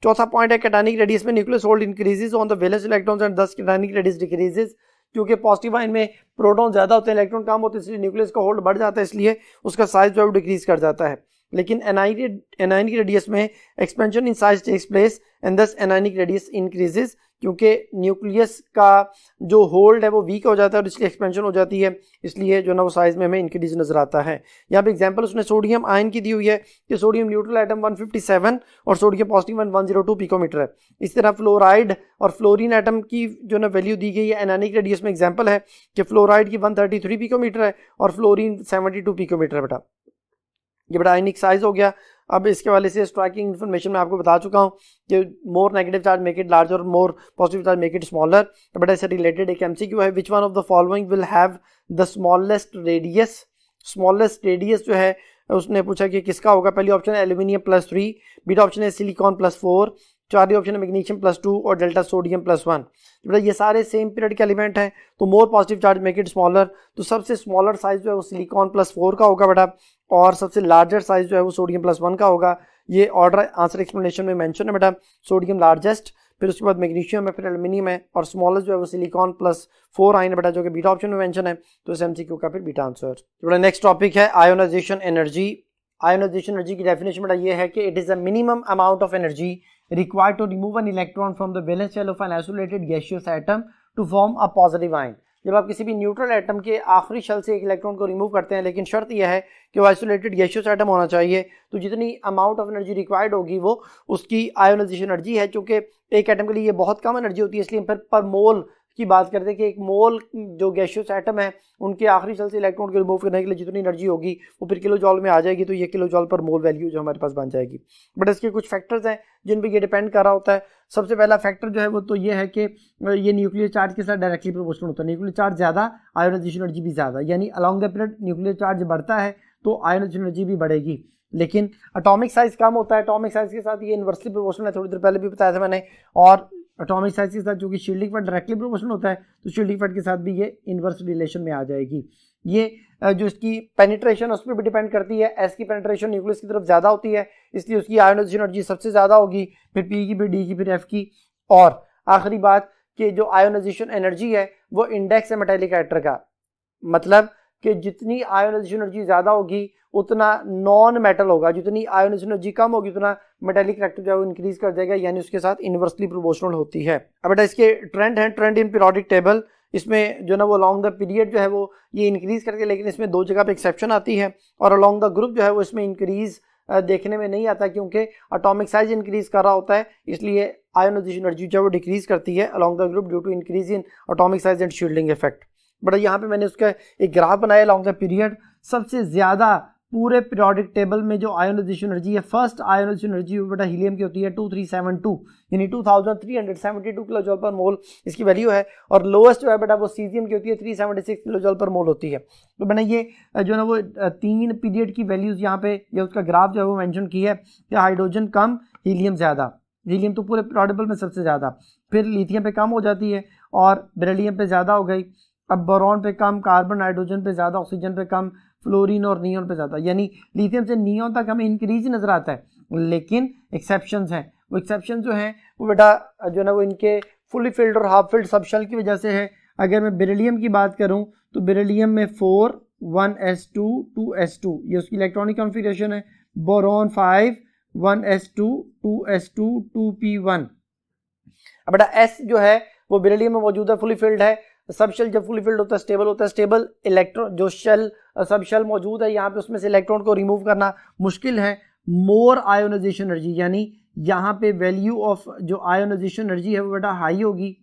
Speaker 1: चौथा पॉइंट है कैटायनिक रेडियस में nucleus hold increases on the valence electrons and दस कैटायनिक रेडियस डिक्रीजेस। क्योंकि पॉजिटिव आयन में प्रोटॉन ज्यादा होते हैं, इलेक्ट्रॉन कम होते हैं, इसलिए न्यूक्लियस का होल्ड बढ़ जाता है, इसलिए उसका साइज जो है डिक्रीज कर जाता है। लेकिन एनायनिक रेडियस में expansion in size takes place and thus anionic radius increases, क्योंकि न्यूक्लियस का जो होल्ड है वो वीक हो जाता है और इसलिए एक्सपेंशन हो जाती है, इसलिए जो ना वो साइज में हमें इंक्रीज नजर आता है। यहाँ पे एग्जांपल उसने सोडियम आयन की दी हुई है कि सोडियम न्यूट्रल एटम 157 और सोडियम पॉजिटिव 102 पिकोमीटर है। इस तरह फ्लोराइड और फ्लोरीन एटम की जो ना वैल्यू दी गई है एनायनिक रेडियस में, एग्जाम्पल है कि फ्लोराइड की 133 पिकोमीटर है और फ्लोरीन 72 पिकोमीटर है। बेटा ये बड़ा आयनिक साइज हो गया। अब इसके वाले से स्ट्राइकिंग इन्फॉर्मेशन मैं आपको बता चुका हूँ कि more negative charge make it larger, more positive charge make it smaller. But इससे रिलेटेड एक एमसीक्यू है, which one of the following will have the smallest radius. Smallest radius जो है उसने पूछा कि किसका होगा। पहली ऑप्शन है एल्यूमिनियम +3, बीटा ऑप्शन है सिलिकॉन +4, चौथी ऑप्शन है मैग्नीशियम +2 और डेल्टा सोडियम +1। बेटा ये सारे सेम पीरियड के एलिमेंट हैं, तो more positive charge make it smaller, तो सबसे स्मॉलर साइज जो है वो सिलिकॉन +4 का होगा बेटा, और सबसे लार्जर साइज जो है वो सोडियम +1 का होगा। ये ऑर्डर आंसर एक्सप्लेनेशन में मेंशन है बेटा, सोडियम लार्जेस्ट, फिर उसके बाद मैग्नीशियम है, फिर एल्यूमिनियम है, और स्मॉलेस्ट जो है वो सिलिकॉन +4 आयन है बेटा, जो कि बीटा ऑप्शन में मेंशन है, तो इस एमसीक्यू का फिर बीटा आंसर। बेटा नेक्स्ट टॉपिक है आयोनाइजेशन एनर्जी। आयोनाइजेशन एनर्जी की डेफिनेशन बेटा ये है कि it is a minimum amount of energy required to remove an electron from the valence shell of an isolated gaseous atom to form a positive ion। जब आप किसी भी neutral atom के आखिरी शेल से एक इलेक्ट्रॉन को रिमूव करते हैं, लेकिन शर्त यह है कि वो आइसोलेटेड गैसियस एटम होना चाहिए, तो जितनी अमाउंट ऑफ एनर्जी रिक्वायर्ड होगी वो उसकी आयोनाइजेशन एनर्जी है। चूंकि एक एटम के लिए ये बहुत कम एनर्जी होती है, इसलिए हम फिर पर मोल की बात करते हैं कि एक मोल जो गैसियस एटम है उनके आखिरी शेल से इलेक्ट्रॉन को रिमूव करने के लिए जितनी एनर्जी होगी वो फिर किलो जॉल में आ जाएगी, तो ये किलो जॉल पर मोल वैल्यू जो हमारे पास बन जाएगी। बट इसके कुछ फैक्टर्स हैं जिन पर ये डिपेंड कर रहा होता है। सबसे पहला फैक्टर जो है वो तो ये है कि ये न्यूक्लियर चार्ज के साथ डायरेक्टली प्रोपोर्शनल होता है। न्यूक्लियर चार्ज ज़्यादा, आयोनाइजेशन एनर्जी भी ज़्यादा, यानी along the period nuclear charge बढ़ता है तो आयोनाइजेशन एनर्जी भी बढ़ेगी। लेकिन एटॉमिक साइज कम होता है, एटॉमिक साइज के साथ ये इन्वर्सली प्रोपोर्शनल है, थोड़ी देर पहले भी बताया था मैंने। और एटॉमिक साइज के साथ जो कि शील्डिंग इफेक्ट डायरेक्टली प्रोपोर्शनल होता है, तो शील्डिंग इफेक्ट के साथ भी ये इन्वर्स रिलेशन में आ जाएगी। ये जो इसकी पेनिट्रेशन उस पर भी डिपेंड करती है। एस की पेनिट्रेशन न्यूक्लियस की तरफ ज़्यादा होती है, इसलिए उसकी आयोनाइजेशन एनर्जी सबसे ज़्यादा होगी, फिर पी की, फिर डी की, फिर एफ की। और आखिरी बात कि जो आयोनाइजेशन एनर्जी है वो इंडेक्स है मेटालिक एटर का, मतलब कि जितनी आयोनाइजेशन एनर्जी ज़्यादा होगी उतना नॉन मेटल होगा, जितनी आयोनाइजेशन एनर्जी कम होगी उतना मेटालिक फैक्टर जो है वो इंक्रीज कर जाएगा, यानी उसके साथ इनवर्सली प्रोपोर्शनल होती है। अब बेटा इसके ट्रेंड हैं, ट्रेंड इन पीरियोडिक टेबल, इसमें जो ना वो अलॉन्ग द पीरियड जो है वो ये इंक्रीज करके, लेकिन इसमें दो जगह पे एक्सेप्शन आती है, और अलॉन्ग द ग्रुप जो है वो इसमें इंक्रीज देखने में नहीं आता, क्योंकि एटॉमिक साइज इंक्रीज कर रहा होता है, इसलिए आयोनाइजेशन एनर्जी जो है वो डिक्रीज करती है along the group due to increase in atomic size and shielding effect. But यहाँ पे मैंने उसका एक ग्राफ बनाया अलॉन्ग द पीरियड। सबसे ज़्यादा पूरे पीरियोडिक टेबल में जो आयोनाइजेशन एनर्जी है, फर्स्ट आयोनाइजेशन एनर्जी बेटा हीलियम की होती है 2372, यानी 2372 किलो जॉल पर मोल इसकी वैल्यू है। और लोएस्ट जो है बेटा वो सीजियम की होती है 376 किलो जॉल पर मोल होती है। तो मैंने ये जो ना वो तीन पीरियड की वैल्यूज यहाँ पे ये उसका ग्राफ जो है वो मेंशन की है कि हाइड्रोजन कम, हीलियम ज़्यादा। हीलियम तो पूरे पीरियोडिक टेबल में सबसे ज़्यादा, फिर लिथियम पे कम हो जाती है और बेरिलियम पे ज़्यादा हो गई, अब बोरॉन पे कम, कार्बन नाइट्रोजन पे ज़्यादा, ऑक्सीजन पे कम, फ्लोरीन और नियॉन पे ज़्यादा। यानी लिथियम से नियॉन तक हमें इंक्रीज नज़र आता है, लेकिन एक्सेप्शंस हैं। वो एक्सेप्शन जो हैं वो बेटा जो ना वो इनके फुली फिल्ड और हाफ फिल्ड सबशेल की वजह से है। अगर मैं बेरिलियम की बात करूं तो बेरिलियम में 4 1s2 2s2 ये उसकी इलेक्ट्रॉनिक कॉन्फ़िगरेशन है। Boron 5 1s2 2s2 2p1। अब बेटा एस जो है वो बेरिलियम में मौजूद है, फुली फिल्ड है। सब शेल जब फुली फिल्ड होता है स्टेबल होता है, स्टेबल इलेक्ट्रॉन जो शेल सब शेल मौजूद है यहाँ पे उसमें से इलेक्ट्रॉन को रिमूव करना मुश्किल है। मोर आयोनाइजेशन एनर्जी, यानी यहाँ पे वैल्यू ऑफ जो आयोनाइजेशन एनर्जी है वो बेटा हाई होगी,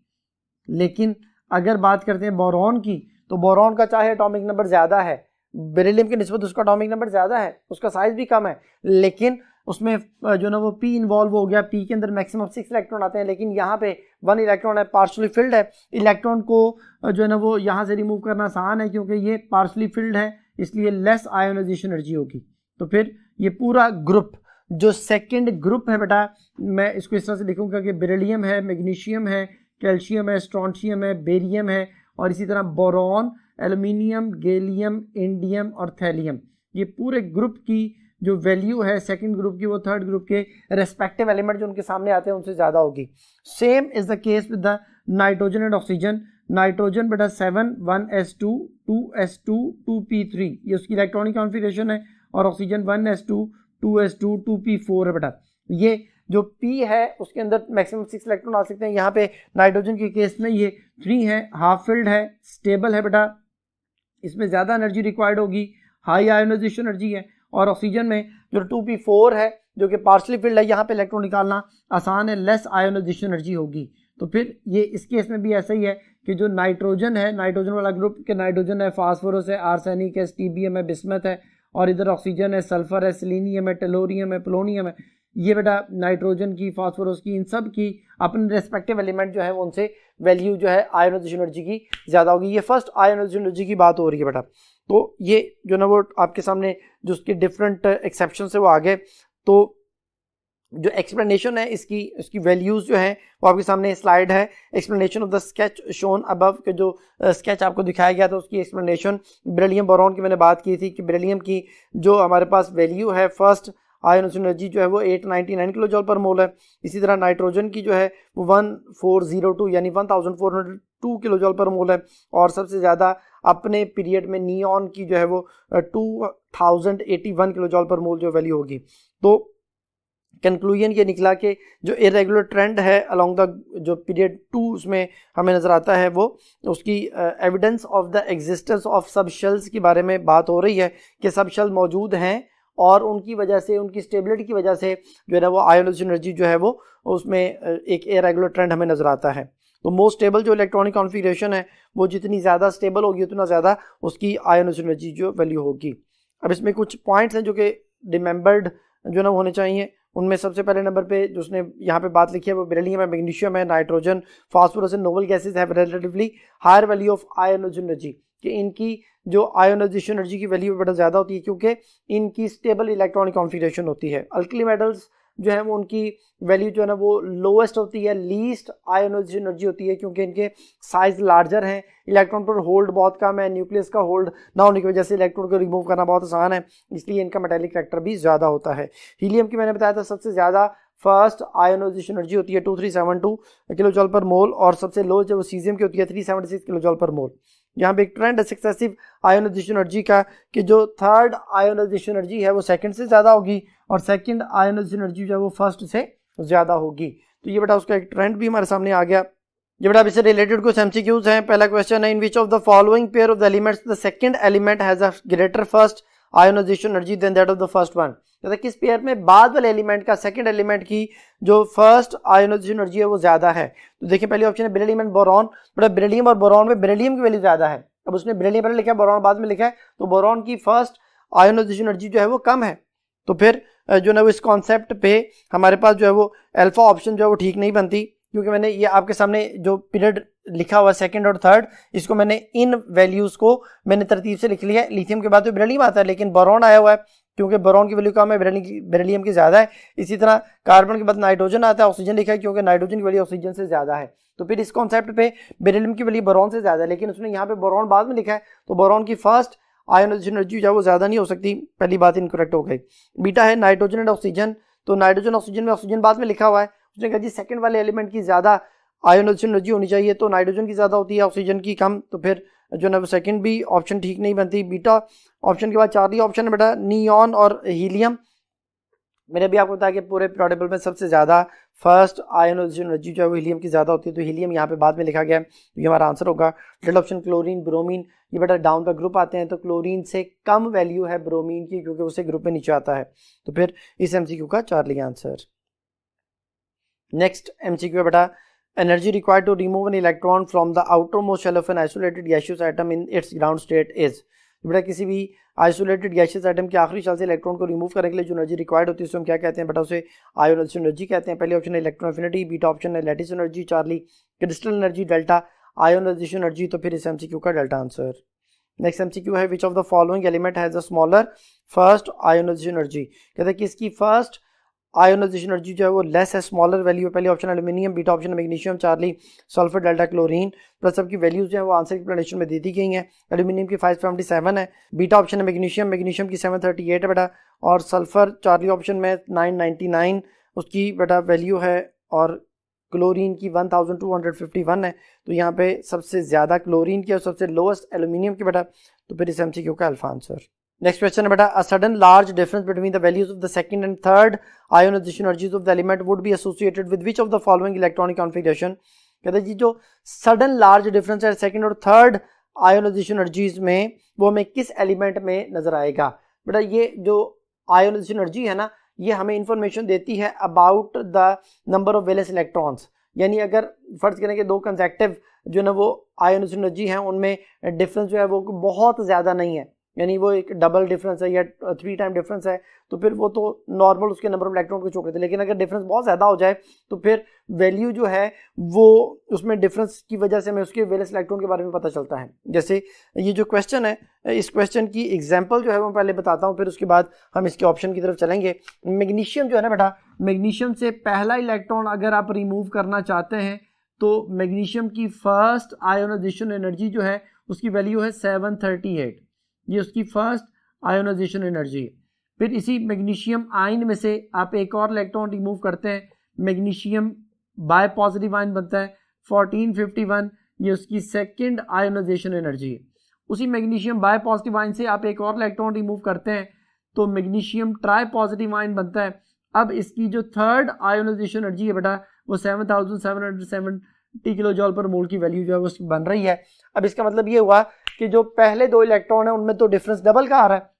Speaker 1: लेकिन अगर बात करते हैं बोरॉन की, तो बोरॉन का चाहे एटॉमिक नंबर ज़्यादा है, बेरिलियम की निस्बत उसका एटॉमिक नंबर ज़्यादा है, उसका साइज भी कम है, लेकिन उसमें जो ना वो पी इन्वॉल्व हो गया, पी के अंदर मैक्सिमम 6 इलेक्ट्रॉन आते हैं, लेकिन यहाँ पे 1 इलेक्ट्रॉन है, पार्शली फिल्ड है। इलेक्ट्रॉन को जो है ना वो यहाँ से रिमूव करना आसान है क्योंकि ये पार्शली फिल्ड है, इसलिए लेस आयोनाइजेशन एनर्जी होगी। तो फिर ये पूरा ग्रुप जो सेकंड ग्रुप है बेटा, मैं इसको इस तरह से लिखूंगा कि बेरिलियम है, मैग्नीशियम है, कैल्शियम है, स्ट्रोंशियम है, बेरियम है, और इसी तरह बोरॉन, एल्यूमिनियम, गैलियम, इंडियम और थैलियम, ये पूरे ग्रुप की जो वैल्यू है सेकंड ग्रुप की, वो थर्ड ग्रुप के रेस्पेक्टिव एलिमेंट जो उनके सामने आते हैं उनसे ज़्यादा होगी। Same is the case with the nitrogen and oxygen. Nitrogen बेटा 7 1s2 2s2 2p3, ये उसकी इलेक्ट्रॉनिक कॉन्फ़िगरेशन है, और ऑक्सीजन 1s2 2s2 2p4 है बेटा। ये जो P है उसके अंदर मैक्सिमम 6 इलेक्ट्रॉन आ सकते हैं। यहाँ पे नाइट्रोजन के केस में ये 3 है, हाफ फिल्ड है, स्टेबल है बेटा, इसमें ज़्यादा एनर्जी रिक्वायर्ड होगी, हाई आयोनाइजेशन एनर्जी है। और ऑक्सीजन में जो 2p4 है जो कि पार्शली फिल्ड है, यहाँ पे इलेक्ट्रॉन निकालना आसान है, लेस आयोनाइजेशन एनर्जी होगी। तो फिर ये इस केस में भी ऐसा ही है कि जो नाइट्रोजन है, नाइट्रोजन वाला ग्रुप के नाइट्रोजन है, फास्फोरस है, आर्सेनिक है, स्टीबियम है, बिस्मथ है, और इधर ऑक्सीजन है, सल्फर है, सेलेनियम है, टेलोरियम है, पोलोनियम है। ये बेटा नाइट्रोजन की, फास्फोरस की, इन सब की अपने रेस्पेक्टिव एलिमेंट जो है वो उनसे वैल्यू जो है आयोनाइजेशन एनर्जी की ज़्यादा होगी। ये फर्स्ट आयोनाइजेशन एनर्जी की बात हो रही है बेटा। तो ये जो ना वो आपके सामने जो उसके डिफरेंट एक्सेप्शन है वो आ गए। तो जो एक्सप्लेनेशन है इसकी वैल्यूज जो है वो आपके सामने स्लाइड है। Explanation of the sketch shown above के जो स्केच आपको दिखाया गया था उसकी एक्सप्लेनेशन। बेरिलियम बोरॉन की मैंने बात की थी कि बेरिलियम की जो हमारे पास वैल्यू है फर्स्ट आयोनाइजेशन एनर्जी जो है वो 899 किलो जॉल पर मोल है। इसी तरह नाइट्रोजन की जो है वो 1402 यानी 1402 किलो जॉल पर मोल है। और सबसे ज़्यादा अपने पीरियड में नियॉन की जो है वो 2081 किलो जॉल पर मोल जो वैल्यू होगी। तो कंक्लूजन ये निकला कि जो इरेगुलर ट्रेंड है अलोंग द जो पीरियड 2 उसमें हमें नज़र आता है वो उसकी evidence of the existence of सब शेल्स के बारे में बात हो रही है कि सब शेल मौजूद हैं और उनकी वजह से, उनकी स्टेबिलिटी की वजह से जो है ना वो आयोनाइजेशन एनर्जी जो है वो उसमें एक इरेगुलर ट्रेंड हमें नज़र आता है। तो मोस्ट स्टेबल जो इलेक्ट्रॉनिक कॉन्फ़िगरेशन है वो जितनी ज़्यादा स्टेबल होगी उतना ज़्यादा उसकी आयोनाइजेशन एनर्जी जो वैल्यू होगी। अब इसमें कुछ पॉइंट्स हैं जो कि रिमेंबर्ड जो ना होने चाहिए। उनमें सबसे पहले नंबर पे जो उसने यहाँ पे बात लिखी है वो बेरिलियम है, मैग्नीशियम है, nitrogen, phosphorus and noble gases have relatively higher value of ionization energy, कि इनकी जो आयोनाइजेशन एनर्जी की वैल्यू बड़ा ज़्यादा होती है क्योंकि इनकी स्टेबल इलेक्ट्रॉनिक कॉन्फ़िगरेशन होती है। अल्कली मेटल्स जो है वो उनकी वैल्यू जो है ना वो लोएस्ट होती है, लीस्ट आयोनाइजेशन एनर्जी होती है क्योंकि इनके साइज लार्जर हैं, इलेक्ट्रॉन पर होल्ड बहुत कम है, न्यूक्लियस का होल्ड ना होने की वजह से इलेक्ट्रॉन को रिमूव करना बहुत आसान है, इसलिए इनका मेटालिक फैक्टर भी ज़्यादा होता है। हीलियम की मैंने बताया था सबसे ज़्यादा फर्स्ट आयोनाइजेशन एनर्जी होती है 2372 किलो जॉल पर मोल, और सबसे लो जो सीजियम की होती है 376 किलो जॉल पर मोल। यहाँ पे एक ट्रेंड है सक्सेसिव आयोनाइजेशन एनर्जी का कि जो थर्ड आयोनाइजेशन एनर्जी है वो सेकंड से ज़्यादा होगी और सेकंड आयोनाइजेशन एनर्जी जो है वो फर्स्ट से ज़्यादा होगी। तो ये बेटा उसका एक ट्रेंड भी हमारे सामने आ गया। ये बेटा इससे रिलेटेड कुछ एमसीक्यूज हैं। पहला क्वेश्चन है, in which of the following pair of the elements the second element has a greater first ionisation energy than that of the first one. तो किस पेयर में बाद वाले एलिमेंट का सेकंड एलिमेंट की जो फर्स्ट आयोनाइजेशन एनर्जी है वो ज्यादा है। तो देखिए पहले ऑप्शन है बेरिलियम एंड बोरॉन। बड़ा बेरिलियम और बोरॉन में बेरिलियम की वैल्यू ज्यादा है। अब उसने बेरिलियम पहले लिखा है, बोरॉन बाद में लिखा है, तो बोरॉन की फर्स्ट आयोनाइजेशन एनर्जी जो है वो कम है। तो फिर जो ना वो इस कॉन्सेप्ट पे हमारे पास जो है वो अल्फा ऑप्शन जो है वो ठीक नहीं बनती, क्योंकि मैंने ये आपके सामने जो पीरियड लिखा हुआ सेकंड और थर्ड, इसको मैंने इन वैल्यूज को मैंने तरतीब से लिख लिया है। लिथियम के बाद तो बेरिलियम आता है, लेकिन बोरॉन आया हुआ है क्योंकि बोरॉन की वैल्यू कम है, बेरिलियम की ज़्यादा है। इसी तरह कार्बन के बाद नाइट्रोजन आता है, ऑक्सीजन लिखा है क्योंकि नाइट्रोजन की वैल्यू ऑक्सीजन से ज़्यादा है। तो फिर इस कॉन्सेप्ट पे बेरिलियम की वैल्यू बोरॉन से ज़्यादा है, लेकिन उसने यहाँ पे बोरॉन बाद में लिखा है, तो बोरॉन की फर्स्ट आयोनाइजेशन एनर्जी जो है वो ज़्यादा नहीं हो सकती। पहली बात इनकरेक्ट हो गई। बीटा है नाइट्रोजन एंड ऑक्सीजन, तो नाइट्रोजन ऑक्सीजन में ऑक्सीजन बाद में लिखा हुआ है, उसने कहा जी सेकंड वाले एलिमेंट की ज़्यादा आयोनाइजेशन एनर्जी होनी चाहिए, तो नाइट्रोजन की ज़्यादा होती है, ऑक्सीजन की कम। तो फिर जो है वो सेकंड भी ऑप्शन ठीक नहीं बनती। बीटा ऑप्शन के बाद चार्ली ऑप्शन है बेटा नियॉन और हीलियम। मैंने भी आपको बताया कि पूरे पीरियोडिक टेबल में सबसे ज़्यादा फर्स्ट आयोनाइजेशन एनर्जी जो है वो हीलियम की ज़्यादा होती है, तो हीलियम यहाँ पे बाद में लिखा गया है, तो ये हमारा आंसर होगा। थर्ड ऑप्शन क्लोरीन ब्रोमीन, ये बेटा डाउन द ग्रुप आते हैं, तो क्लोरीन से कम वैल्यू है ब्रोमीन की क्योंकि उसे ग्रुप में नीचे आता है। तो फिर इस एमसीक्यू का चार्ली आंसर। नेक्स्ट एमसीक्यू है बेटा, energy required to remove an electron from the outermost shell of an isolated gaseous atom in its ground state is. बेटा किसी भी आइसोलेटेड गैसियस एटम के आखिरी शेल से इलेक्ट्रॉन को रिमूव करने के लिए जो एनर्जी रिक्वायर्ड होती है उसको हम क्या कहते हैं बेटा, उसे आयोनाइजेशन एनर्जी कहते हैं। पहले ऑप्शन है इलेक्ट्रॉन एफिनिटी, बीटा ऑप्शन है lattice energy, Charlie crystal energy, delta ionization energy. तो फिर इस एमसीक्यू का डेल्टा आंसर। नेक्स्ट एमसीक्यू है which of the following element has a smaller first ionisation energy. कहते हैं कि इसकी फर्स्ट आयोनाइजेशन एनर्जी जो है वो लेस है, स्मॉलर वैल्यू है। पहले option aluminium, beta option magnesium, Charlie sulphur, delta chlorine. Plus सबकी वैल्यूज जो है वो आंसर एक्सप्लेनेशन में दे दी गई हैं। एल्यूमिनियम की 577 है, बीटा ऑप्शन है मैग्नीशियम की 738 है बेटा, और सल्फर चार्ली ऑप्शन में 999 उसकी बेटा वैल्यू है, और क्लोरीन की 1251 है। तो यहाँ पे सबसे ज़्यादा क्लोरीन की और सबसे लोएस्ट एल्यूमिनियम की बेटा। तो फिर इस एमसीक्यू का अल्फा आंसर। नेक्स्ट क्वेश्चन है बेटा, a sudden large difference between the values of the second and third ionization energies of the element would be associated with which of the following electronic configuration. कहते हैं जी जो sudden large difference है second और third ionization energies में, वो हमें किस element में नजर आएगा। बेटा ये जो आयोनाइजेशन एनर्जी है ना, ये हमें इंफॉर्मेशन देती है about the number of valence electrons. यानी अगर फर्ज करें कि दो कंसेक्टिव जो ना वो आयोनाइजेशन एनर्जी हैं उनमें डिफरेंस जो है वो बहुत ज़्यादा नहीं है, यानी वो एक डबल डिफरेंस है या 3 टाइम डिफरेंस है, तो फिर वो तो नॉर्मल उसके नंबर ऑफ इलेक्ट्रॉन को शो करते हैं। लेकिन अगर डिफरेंस बहुत ज़्यादा हो जाए तो फिर वैल्यू जो है वो उसमें डिफरेंस की वजह से हमें उसके वैलेंस इलेक्ट्रॉन के बारे में पता चलता है। जैसे ये जो क्वेश्चन है, इस क्वेश्चन की एग्जाम्पल जो है वो पहले बताता हूँ, फिर उसके बाद हम इसके ऑप्शन की तरफ चलेंगे। मैग्नीशियम जो है ना बेटा, मैग्नीशियम से पहला इलेक्ट्रॉन अगर आप रिमूव करना चाहते हैं तो मैग्नीशियम की फर्स्ट आयोनाइजेशन एनर्जी जो है उसकी वैल्यू है 738, ये उसकी फर्स्ट आयोनाइजेशन एनर्जी। फिर इसी मैग्नीशियम आयन में से आप एक और इलेक्ट्रॉन रिमूव करते हैं, मैग्नीशियम बाय पॉजिटिव आयन बनता है 1451, ये उसकी सेकंड आयोनाइजेशन एनर्जी। उसी मैग्नीशियम बाय पॉजिटिव आयन से आप एक और इलेक्ट्रॉन रिमूव करते हैं तो मैग्नीशियम ट्राई पॉजिटिव आयन बनता है। अब इसकी जो थर्ड आयोनाइजेशन एनर्जी है बेटा वो 7770 किलो जॉल पर मोल की वैल्यू जो है वो बन रही है। अब इसका मतलब ये हुआ कि जो पहले दो इलेक्ट्रॉन है उनमें तो डिफरेंस डबल का आ रहा है,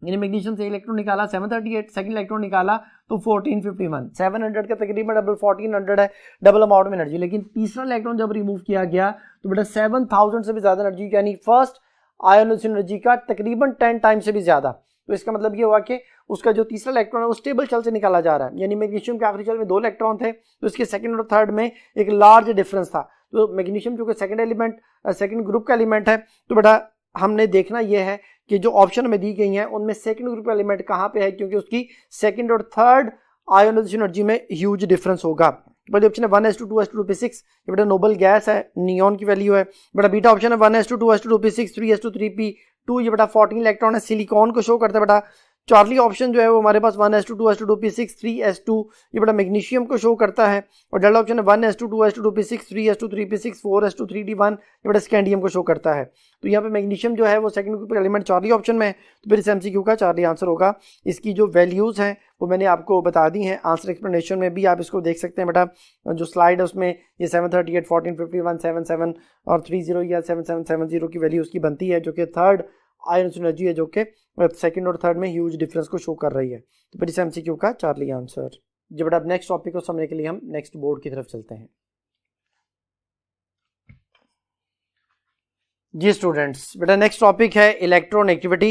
Speaker 1: यानी मैग्नीशियम से इलेक्ट्रॉन निकाला 738, सेकंड इलेक्ट्रॉन निकाला तो 1451, 700 का तकरीबन डबल 1400 है डबल अमाउंट में एनर्जी। लेकिन तीसरा इलेक्ट्रॉन जब रिमूव किया गया तो बेटा 7000 से भी ज्यादा एनर्जी, यानी फर्स्ट आयोनाइजेशन एनर्जी का तकरीबन 10 टाइम से भी ज्यादा। तो इसका मतलब ये हुआ कि उसका जो तीसरा इलेक्ट्रॉन है वो स्टेबल शेल से निकाला जा रहा है, यानी मैग्नीशियम के आखिरी शेल में 2 इलेक्ट्रॉन थे तो इसके सेकंड और थर्ड में एक लार्ज डिफरेंस था। तो मैग्नीशियम जो कि सेकंड ग्रुप का एलिमेंट है, तो बेटा हमने देखना यह है कि जो ऑप्शन में दी गई हैं उनमें सेकंड ग्रुप का एलिमेंट कहाँ पे है, क्योंकि उसकी सेकंड और थर्ड आयोनाइजेशन एनर्जी में ह्यूज डिफरेंस होगा। पहले ऑप्शन है 1s2 2s2 2p6, ये बेटा नोबल गैस है, नियॉन की वैल्यू है। बेटा बीटा ऑप्शन है 1s2 2s2 2p6 3s2 3p2, ये बेटा 14 इलेक्ट्रॉन है, सिलिकॉन को शो करता है। बेटा चार्ली ऑप्शन जो है वो हमारे पास 1s2 2s2 2p6 3s2, ये बेटा मैग्नीशियम को शो करता है। और डेल्टा ऑप्शन है 1s2 2s2 2p6 3s2 3p6 4s2 3d1, ये बेटा स्कैंडियम को शो करता है। तो यहाँ पे मैग्नीशियम जो है वो सेकंड ग्रुप का एलिमेंट चार्ली ऑप्शन में है, तो फिर इस एमसीक्यू का चार्ली आंसर होगा। इसकी जो वैल्यूज हैं वो मैंने आपको बता दी हैं, आंसर एक्सप्लेनेशन में भी आप इसको देख सकते हैं। बेटा जो स्लाइड है उसमें ये 738 1451 77 और 30 या 7770 की वैल्यू उसकी बनती है, जो कि थर्ड आयोनाइजेशन एनर्जी है, जो कि सेकंड और थर्ड में ह्यूज डिफरेंस को शो कर रही है। तो फिर इस एमसीक्यू का चार्ली आंसर। जब बेटा अब नेक्स्ट टॉपिक को समझने के लिए हम नेक्स्ट बोर्ड की तरफ चलते हैं। जी स्टूडेंट्स, बेटा नेक्स्ट टॉपिक है इलेक्ट्रोनेगेटिविटी।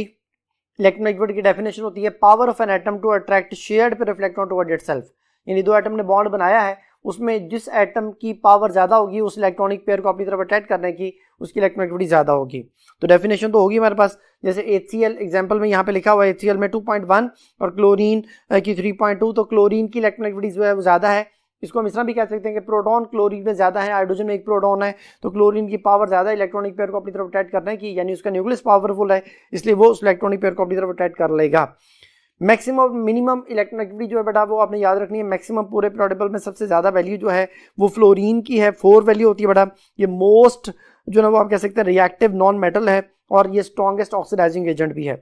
Speaker 1: इलेक्ट्रोनेगेटिविटी की डेफिनेशन होती है power of an atom to attract shared pair of electron toward itself, यानी दो एटम ने बॉन्ड बनाया है, उसमें जिस एटम की पावर ज्यादा होगी उस इलेक्ट्रॉनिक पेयर को अपनी तरफ अट्रैक्ट करने की, उसकी इलेक्ट्रोनेगेटिविटी ज्यादा होगी। तो डेफिनेशन तो होगी हमारे पास, जैसे HCl एग्जांपल में यहाँ पे लिखा हुआ है HCl में 2.1 और क्लोरीन की 3.2, तो क्लोरीन की इलेक्ट्रोनेगेटिविटी जो है वो ज्यादा है। इसको हम इस तरह भी कह सकते हैं कि प्रोटॉन क्लोरीन में ज्यादा है, हाइड्रोजन में एक प्रोटॉन है, तो क्लोरीन की पावर ज्यादा है इलेक्ट्रॉनिक पेयर को अपनी तरफ अट्रैक्ट करने की, यानी उसका न्यूक्लियस पावरफुल है, इसलिए वो उस इलेक्ट्रॉनिक पेयर को अपनी तरफ अट्रैक्ट कर लेगा। मैक्सिमम और मिनिमम इलेक्ट्रोनेगेटिविटी जो है बेटा वो आपने याद रखनी है। मैक्सिमम पूरे पीरियोडिक में सबसे ज्यादा वैल्यू जो है वो फ्लोरीन की है, 4 वैल्यू होती है बेटा। ये मोस्ट जो ना वो आप कह सकते हैं रिएक्टिव नॉन मेटल है और ये स्ट्रॉन्गेस्ट ऑक्सीडाइजिंग एजेंट भी है।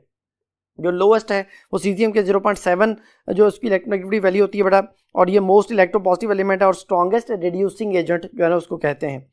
Speaker 1: जो लोएस्ट है वो सीजियम के 0.7 जो उसकी इलेक्ट्रोनेगेटिविटी वैल्यू होती है बेटा, और ये मोस्ट इलेक्ट्रोपॉजिटिव एलिमेंट है और स्ट्रॉन्गेस्ट रिड्यूसिंग एजेंट जो है ना उसको कहते हैं।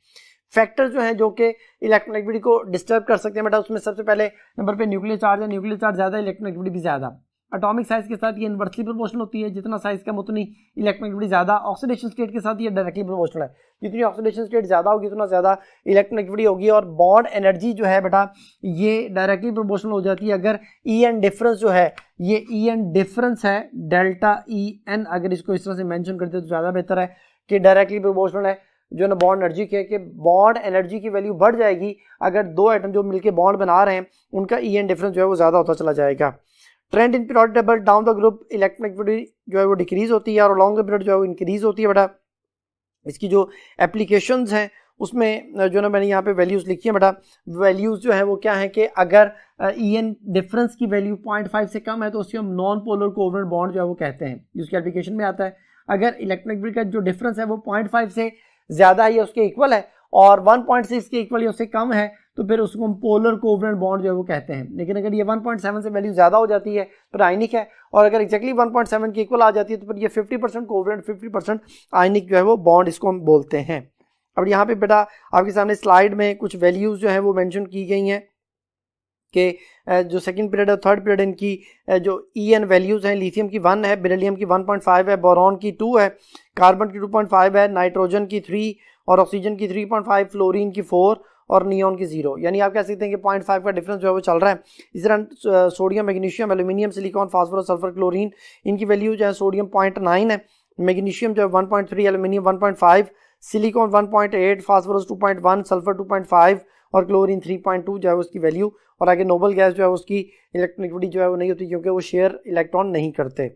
Speaker 1: फैक्टर जो है जो कि इलेक्ट्रोनेगेटिविटी को डिस्टर्ब कर सकते हैं बेटा, उसमें सबसे पहले नंबर पे न्यूक्लियर चार्ज है, न्यूक्लियर चार्ज ज्यादा इलेक्ट्रोनेगेटिविटी भी ज्यादा। एटॉमिक साइज के साथ ये इनवर्सली प्रोपोर्शनल होती है, जितना साइज कम उतनी इलेक्ट्रोनेगेटिविटी ज़्यादा। ऑक्सीडेशन स्टेट के साथ ये डायरेक्टली प्रोपोर्शनल है, जितनी ऑक्सीडेशन स्टेट ज़्यादा होगी उतना ज़्यादा इलेक्ट्रोनेगेटिविटी होगी। और बॉन्ड एनर्जी जो है बेटा ये डायरेक्टली प्रोपोर्शनल हो जाती है अगर ई एन डिफरेंस जो है, ये ई एन डिफरेंस है डेल्टा ई एन, अगर इसको इस तरह से मेंशन करते तो ज़्यादा बेहतर है कि डायरेक्टली प्रोपोर्शनल है जो ना बॉन्ड एनर्जी के, कि बॉन्ड एनर्जी की वैल्यू बढ़ जाएगी अगर दो एटम जो मिलके बॉन्ड बना रहे हैं उनका ई एन डिफरेंस जो है वो ज़्यादा होता चला जाएगा। Trend in periodic table down the group electronegativity जो है वो डिक्रीज होती है और लॉन्ग द पीरियड जो है वो इंक्रीज होती है बेटा। इसकी जो एप्लीकेशंस हैं उसमें जो ना मैंने यहाँ पे वैल्यूज़ लिखी है बेटा, वैल्यूज़ जो है वो क्या है कि अगर ई एन डिफरेंस की वैल्यू 0.5 से कम है तो उससे हम नॉन पोलर कोवेलेंट बॉन्ड जो है वो कहते हैं, जिसकी एप्लीकेशन में आता है। अगर इलेक्ट्रोनेगेटिविटी का जो डिफरेंस है वो 0.5 से ज़्यादा है या उसके इक्वल है और 1.6 के इक्वल या उससे कम है तो फिर उसको हम पोलर कोवेलेंट बॉन्ड जो है वो कहते हैं। लेकिन अगर ये 1.7 से वैल्यू ज़्यादा हो जाती है तो आयनिक है, और अगर एक्जैक्टली 1.7 के इक्वल आ जाती है तो फिर ये 50% कोवेलेंट 50% आयनिक जो है वो बॉन्ड इसको हम बोलते हैं। अब यहाँ पे बेटा आपके सामने स्लाइड में कुछ वैल्यूज़ जो है वो मेंशन की गई हैं कि जो सेकंड पीरियड है थर्ड पीरियड इनकी जो ई एन वैल्यूज़ हैं, लिथियम की 1 है, बेरिलियम की 1.5 है, बोरॉन की 2 है, कार्बन की 2.5 है, नाइट्रोजन की 3 और ऑक्सीजन की 3.5, फ्लोरीन की 4 और नियॉन की 0। यानी आप कह सकते हैं कि 0.5 का डिफरेंस जो है वो चल रहा है। इस तरह sodium, magnesium, aluminium, silicon, phosphorus, sulphur, chlorine, इनकी वैल्यू जो है सोडियम 0.9 है, मैग्नीशियम जो है 1.3, एल्यूमिनियम 1.5, सिलिकॉन 1.8, फास्फोरस 2.1, सल्फर 2.5 और क्लोरीन 3.2 जो है उसकी वैल्यू। और आगे नोबल गैस जो है उसकी इलेक्ट्रोनेगेटिविटी जो है वो नहीं होती क्योंकि वो शेयर इलेक्ट्रॉन नहीं करते।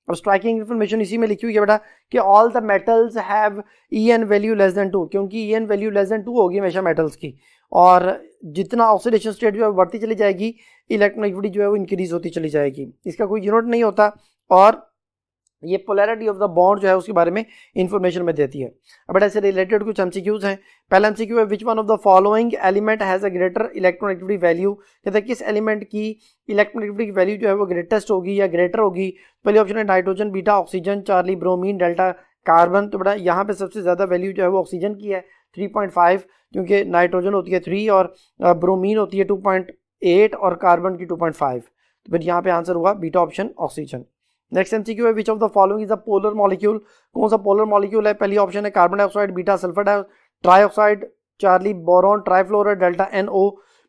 Speaker 1: अब स्ट्राइकिंग इन्फॉर्मेशन इसी में लिखी हुई है बेटा कि all the metals have E N value less than 2, क्योंकि E N value less than 2 होगी हमेशा मेटल्स की, और जितना ऑक्सीडेशन स्टेट जो है बढ़ती चली जाएगी इलेक्ट्रोनेगेटिविटी जो है वो इंक्रीज होती चली जाएगी। इसका कोई यूनिट नहीं होता और ये पोलैरिटी ऑफ द बॉन्ड जो है उसके बारे में इंफॉर्मेशन में देती है। अब बेटा इससे रिलेटेड कुछ एमसीक्यूज हैं। पहला एमसीक्यू है which one of the following element has a greater electronegativity value, कहते हैं किस एलिमेंट की इलेक्ट्रोनेगेटिविटी की वैल्यू जो है वो ग्रेटेस्ट होगी या ग्रेटर होगी। पहली ऑप्शन है nitrogen, beta oxygen, Charlie bromine, delta carbon. तो बेटा यहाँ पे सबसे ज़्यादा वैल्यू जो है वो ऑक्सीजन की है 3.5, क्योंकि नाइट्रोजन होती है 3 और ब्रोमीन होती है 2.8 और कार्बन की 2.5। तो फिर यहाँ पे आंसर हुआ beta option oxygen. Next MCQ है which of the following is a polar molecule, कौन सा पोलर मॉलिक्यूल है। पहली ऑप्शन है carbon dioxide, beta sulphur trioxide, Charlie boron, trifluoride, delta NO।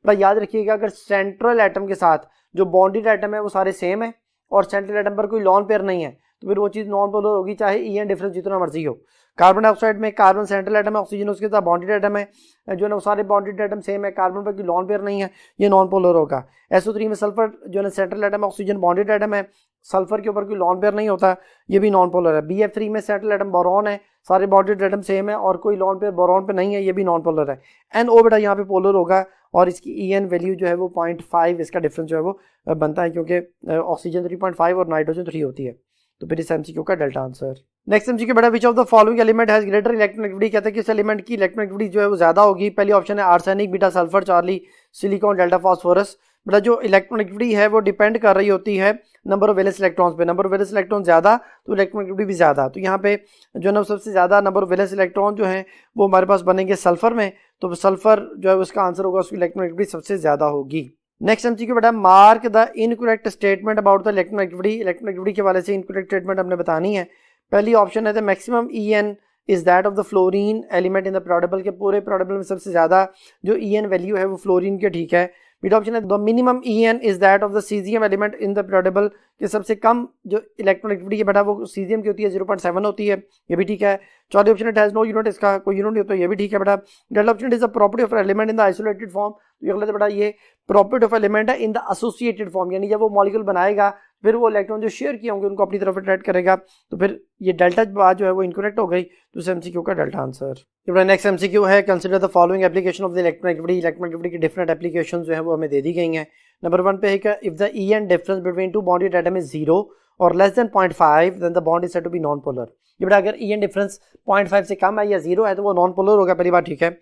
Speaker 1: बड़ा याद रखिएगा अगर सेंट्रल एटम के साथ जो बॉन्डेड एटम है वो सारे सेम है और सेंट्रल एटम पर कोई लॉन पेयर नहीं है तो फिर वो चीज़ नॉन पोलर होगी, चाहे ई एन डिफरेंस जितना मर्जी हो। कार्बन डाइऑक्साइड में कार्बन सेंट्रल एटम है, ऑक्सीजन उसके साथ बॉन्डेड एटम है, जो है ना सारे बॉन्डेड एटम सेम है, कार्बन पर कोई लॉन पेयर नहीं है, ये नॉन पोलर होगा। SO3 में सल्फर जो है ना सेंट्रल एटम है, ऑक्सीजन बॉन्डेड एटम है, सल्फर के ऊपर कोई लॉन पेयर नहीं होता, ये भी नॉन पोलर है। BF3 में सेंट्रल एटम बोरॉन है, सारे बॉन्डेड एटम सेम है और कोई लॉन पेयर बोरॉन पे नहीं है, ये भी नॉन पोलर है। NO बेटा यहाँ पे पोलर होगा और इसकी EN वैल्यू जो है वो 0.5 इसका डिफरेंस जो है वो बनता है, क्योंकि ऑक्सीजन 3.5 और नाइट्रोजन 3 होती है। तो फिर इस MCQ का डेल्टा आंसर। नेक्स्ट MCQ बेटा विच of the following element has greater electronegativity, कहते हैं कि इस एलिमेंट की इलेक्ट्रोनेगेटिविटी जो है वो ज्यादा होगी। पहली ऑप्शन है arsenic, beta sulphur, Charlie silicon, delta phosphorus. बेटा जो इलेक्ट्रोनेगेटिविटी है वो डिपेंड कर रही होती है नंबर ऑफ वैलेंस इलेक्ट्रॉन्स पे, नंबर ऑफ वैलेंस इलेक्ट्रॉन ज्यादा तो इलेक्ट्रोनेगेटिविटी भी ज्यादा। तो यहाँ पे जो ना सबसे ज्यादा नंबर ऑफ वैलेंस इलेक्ट्रॉन जो है वो हमारे पास बनेंगे सल्फर में, तो सल्फर जो है उसका आंसर होगा, उसकी इलेक्ट्रोनेगेटिविटी सबसे ज्यादा होगी। नेक्स्ट MCQ बेटा mark the incorrect statement about the electronegativity, electronegativity के वाले से इनकरेक्ट स्टेटमेंट हमने बतानी है। पहली ऑप्शन है the maximum EN is that of the fluorine element in the periodic table, के पूरे प्रोडेबल में सबसे ज्यादा जो EN वैल्यू है वो फ्लोरीन के, ठीक है। बीटा ऑप्शन है the minimum EN is that of the caesium element in the periodic table, के सबसे कम जो इलेक्ट्रोनेगेटिविटी है बेटा वो सीजियम की होती है 0.7 होती है, ये भी ठीक है। चौथी ऑप्शन है हैज नो यूनिट, इसका कोई यूनिट नहीं होता, ये भी ठीक है बेटा। Delta option is the property of element in the isolated form, तो ये गलत है बेटा, ये प्रॉपर्टी ऑफ एलिमेंट है इन द एसोसिएटेड फॉर्म, यानी जब वो मॉलिक्यूल बनाएगा फिर वो इलेक्ट्रॉन जो शेयर किए होंगे उनको अपनी तरफ अट्रैक्ट करेगा, तो फिर ये डेल्टा बात जो है वो इनकरेक्ट हो गई, तो इस MCQ का डेल्टा आंसर। नेक्स्ट MCQ है consider the following application of the electronegativity, electronegativity की डिफरेंट एप्लीकेशन जो है वो हमें दे दी गई हैं। नंबर 1 पे है कि if the EN difference between two bonded atom is 0 और less than 0.5 then the bond is said to be non polar. ये बेटा अगर EN डिफरेंस 0.5 से कम है या 0 है तो वो नॉन पोलर होगा, पहली बात, ठीक है।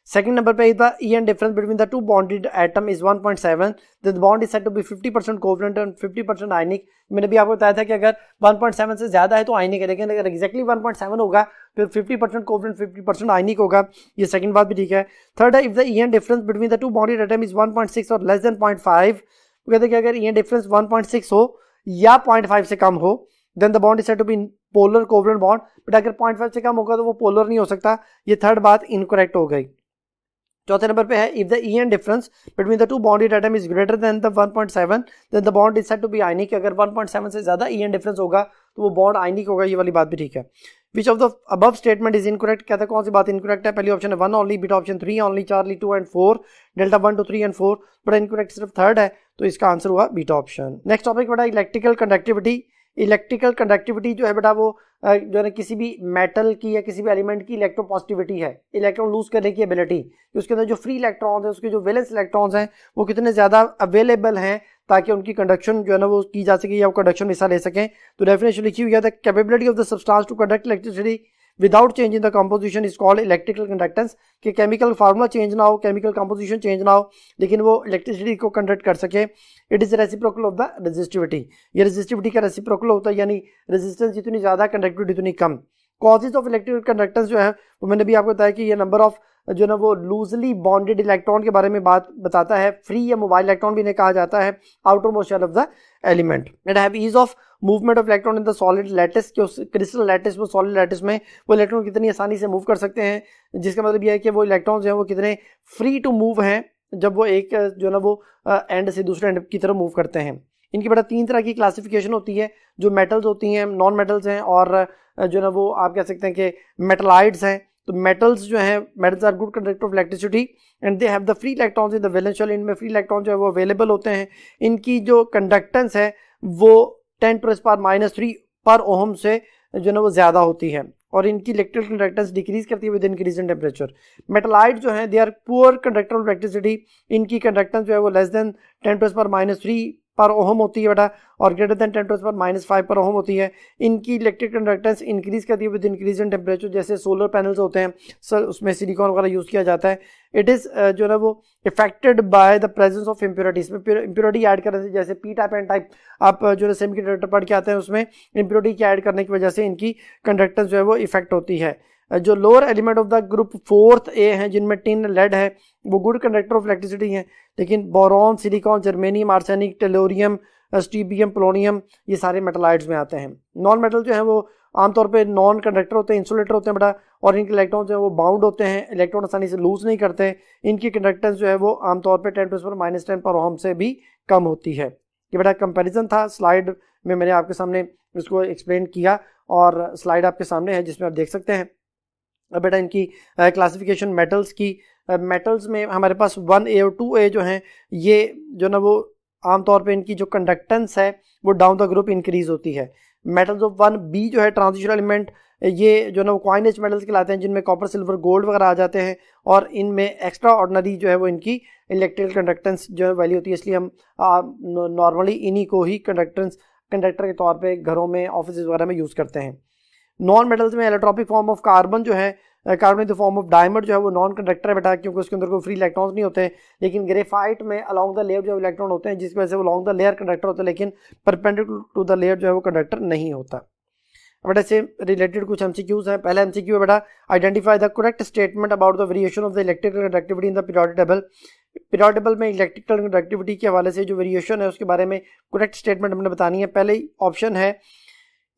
Speaker 1: सेकंड नंबर पे the EN difference between the two bonded atom is 1.7 then the bond is said to be 50% covalent and 50% ionic. मैंने भी आपको बताया था कि अगर 1.7 से ज्यादा है तो आयनिक है, लेकिन अगर एक्जैक्टली 1.7 होगा फिर 50% कोवलेंट 50% आयनिक होगा, ये सेकंड बात भी ठीक है। थर्ड है if the EN difference between the two bonded atom is 1.6 और लेस देन 0.5, कहते हैं कि अगर EN डिफरेंस 1.6 हो या 0.5 से कम हो, then the bond is said to be polar covalent bond. But अगर 0.5 से कम होगा तो वो पोलर नहीं हो सकता। ये थर्ड बात इनकरेक्ट हो गई। चौथे नंबर पे है if the E N difference between the two bonded atom is greater than the 1.7 then the bond is said to be ionic. अगर 1.7 से ज्यादा ई एन डिफरेंस होगा तो वो बॉन्ड आयनिक होगा। ये वाली बात भी ठीक है। Which of the above statement is incorrect, कहता है कौन सी बात इनकरेक्ट है। पहली ऑप्शन है 1 only, beta option 3 only, Charlie 2 and 4, delta 1 2 3 and 4। But incorrect सिर्फ थर्ड है, तो इसका आंसर हुआ बीटा ऑप्शन। नेक्स्ट टॉपिक बेटा इलेक्ट्रिकल कंडक्टिविटी। इलेक्ट्रिकल कंडक्टिविटी जो है बेटा वो जो है किसी भी मेटल की या किसी भी एलिमेंट की इलेक्ट्रोपॉजिटिविटी है, इलेक्ट्रॉन लूज करने की एबिलिटी, उसके अंदर जो फ्री इलेक्ट्रॉन्स हैं, उसके जो वैलेंस इलेक्ट्रॉन्स हैं वो कितने ज़्यादा अवेलेबल हैं ताकि उनकी कंडक्शन जो है ना वो की जा सके या वो कंडक्शन हिस्सा ले सकें। तो डेफिनेशन लिखी हुई है the capability of the substance to conduct electricity without change in the composition is called electrical conductance. कि केमिकल फार्मूला चेंज ना हो, केमिकल कंपोजिशन चेंज ना हो, लेकिन वो इलेक्ट्रिसिटी को कंडक्ट कर सके। It is reciprocal of the resistivity. ये रेजिस्टिविटी का रेसिप्रोकल होता है, यानी रेजिस्टेंस जितनी ज़्यादा कंडक्टिविटी उतनी कम। कॉजेज ऑफ इलेक्ट्रिकल कंडक्टेंस जो है वो मैंने भी आपको बताया कि ये नंबर ऑफ जो ना वो लूजली बॉन्डेड इलेक्ट्रॉन के बारे में बात बताता है। फ्री या मोबाइल इलेक्ट्रॉन भी इन्हें कहा जाता है, outer most shell of the element. It have ease of movement of electron in the solid lattice. Crystal lattice में, सॉलिड लैटिस में वो इलेक्ट्रॉन कितनी आसानी से मूव कर सकते हैं, जिसका मतलब यह है कि वो इलेक्ट्रॉन्स हैं वो कितने फ्री टू मूव हैं जब वो एक जो ना वो एंड से दूसरे एंड की तरफ मूव करते हैं। इनकी बेटा 3 तरह की क्लासिफिकेशन होती है, जो मेटल्स होती हैं, नॉन मेटल्स हैं और जो ना वो आप कह सकते हैं कि मेटलाइड्स हैं। तो मेटल्स जो हैं, metals are good conductor of electricity and they have the free electrons in the valence shell. इनमें फ्री इलेक्ट्रॉन जो है वो अवेलेबल होते हैं। इनकी जो कंडक्टेंस है वो 10⁻³ पर ओहम से जो ना वो ज़्यादा होती है और इनकी इलेक्ट्रिकल कंडक्टेंस डिक्रीज करती है with increase in temperature. Metalloid जो हैं they are poor conductor of electricity. इनकी कंडक्टेंस जो है वो लेस देन 10⁻³ पर ओहम होती है बेटा और ग्रेटर देन 10⁻⁵ पर ओहम होती है। इनकी इलेक्ट्रिक कंडक्टेंस इंक्रीज करती है विद इंक्रीज इन टेम्परेचर। जैसे सोलर पैनल्स होते हैं सर, उसमें सिलिकॉन वगैरह यूज़ किया जाता है। इट इज़ जो है वो affected by the presence of impurity. इसमें इम्प्योरिटी ऐड करने से, जैसे पी टाइप एन टाइप आप जो है सेमीकंडक्टर पढ़ के आते हैं, उसमें इम्प्योरिटी की ऐड करने की वजह से इनकी कंडक्टेंस जो है वो इफेक्ट होती है। जो lower element of the group 4th ए हैं, जिनमें टिन लेड है, वो गुड कंडक्टर ऑफ इलेक्ट्रिसिटी हैं। लेकिन boron, silicon, germanium, arsenic, tellurium, stibium, polonium, ये सारे मेटलाइड्स में आते हैं। नॉन मेटल जो है वो आमतौर पे नॉन कंडक्टर होते हैं, इंसुलेटर होते हैं बेटा, और इनके इलेक्ट्रॉन जो है वो बाउंड होते हैं, इलेक्ट्रॉन आसानी से लूज नहीं करते। इनकी कंडक्टेंस जो है वो आमतौर पे 10⁻⁻10 पर ओहम से भी कम होती है। ये बेटा कंपैरिजन था, स्लाइड में मैंने आपके सामने इसको एक्सप्लेन किया और स्लाइड आपके सामने है जिसमें आप देख सकते हैं। अब बेटा इनकी क्लासिफिकेशन मेटल्स की, मेटल्स में हमारे पास 1A और 2A जो हैं, ये जो ना वो आमतौर पे इनकी जो कंडक्टेंस है वो डाउन द ग्रुप इंक्रीज होती है। मेटल्स ऑफ 1B जो है ट्रांजिशन एलिमेंट, ये जो ना वो कॉइनेज मेटल्स कहलाते हैं, जिनमें कॉपर, सिल्वर, गोल्ड वगैरह आ जाते हैं और इनमें एक्स्ट्रा ऑर्डिनरी जो है वो इनकी इलेक्ट्रिकल कंडक्टेंस जो है वैल्यू होती है। इसलिए हम नॉर्मली इन्हीं को ही कंडक्टर के तौर पे घरों में, ऑफिस वगैरह में यूज़ करते हैं। नॉन मेटल्स में एलोट्रॉपिक फॉर्म ऑफ कार्बन जो है, carbon in the form of diamond जो है वो नॉन कंडक्टर है बेटा, क्योंकि उसके अंदर कोई फ्री इलेक्ट्रॉन्स नहीं होते हैं। लेकिन ग्रेफाइट में अलोंग द लेयर जो इलेक्ट्रॉन होते हैं, जिसकी वजह से वो अलोंग द लेयर कंडक्टर होता है, लेकिन परपेंडिकुलर टू द लेयर जो है वो कंडक्टर नहीं होता। बेटा से रिलेटेड कुछ एमसीक्यूज हैं। पहला एमसीक्यू है बेटा, identify the correct statement about the variation of the electrical conductivity in the periodic table. Periodic table में इलेक्ट्रिकल कंडक्टिविटी के हवाले से जो वेरिएशन है उसके बारे में करेक्ट स्टेटमेंट हमने बतानी है। पहले ऑप्शन है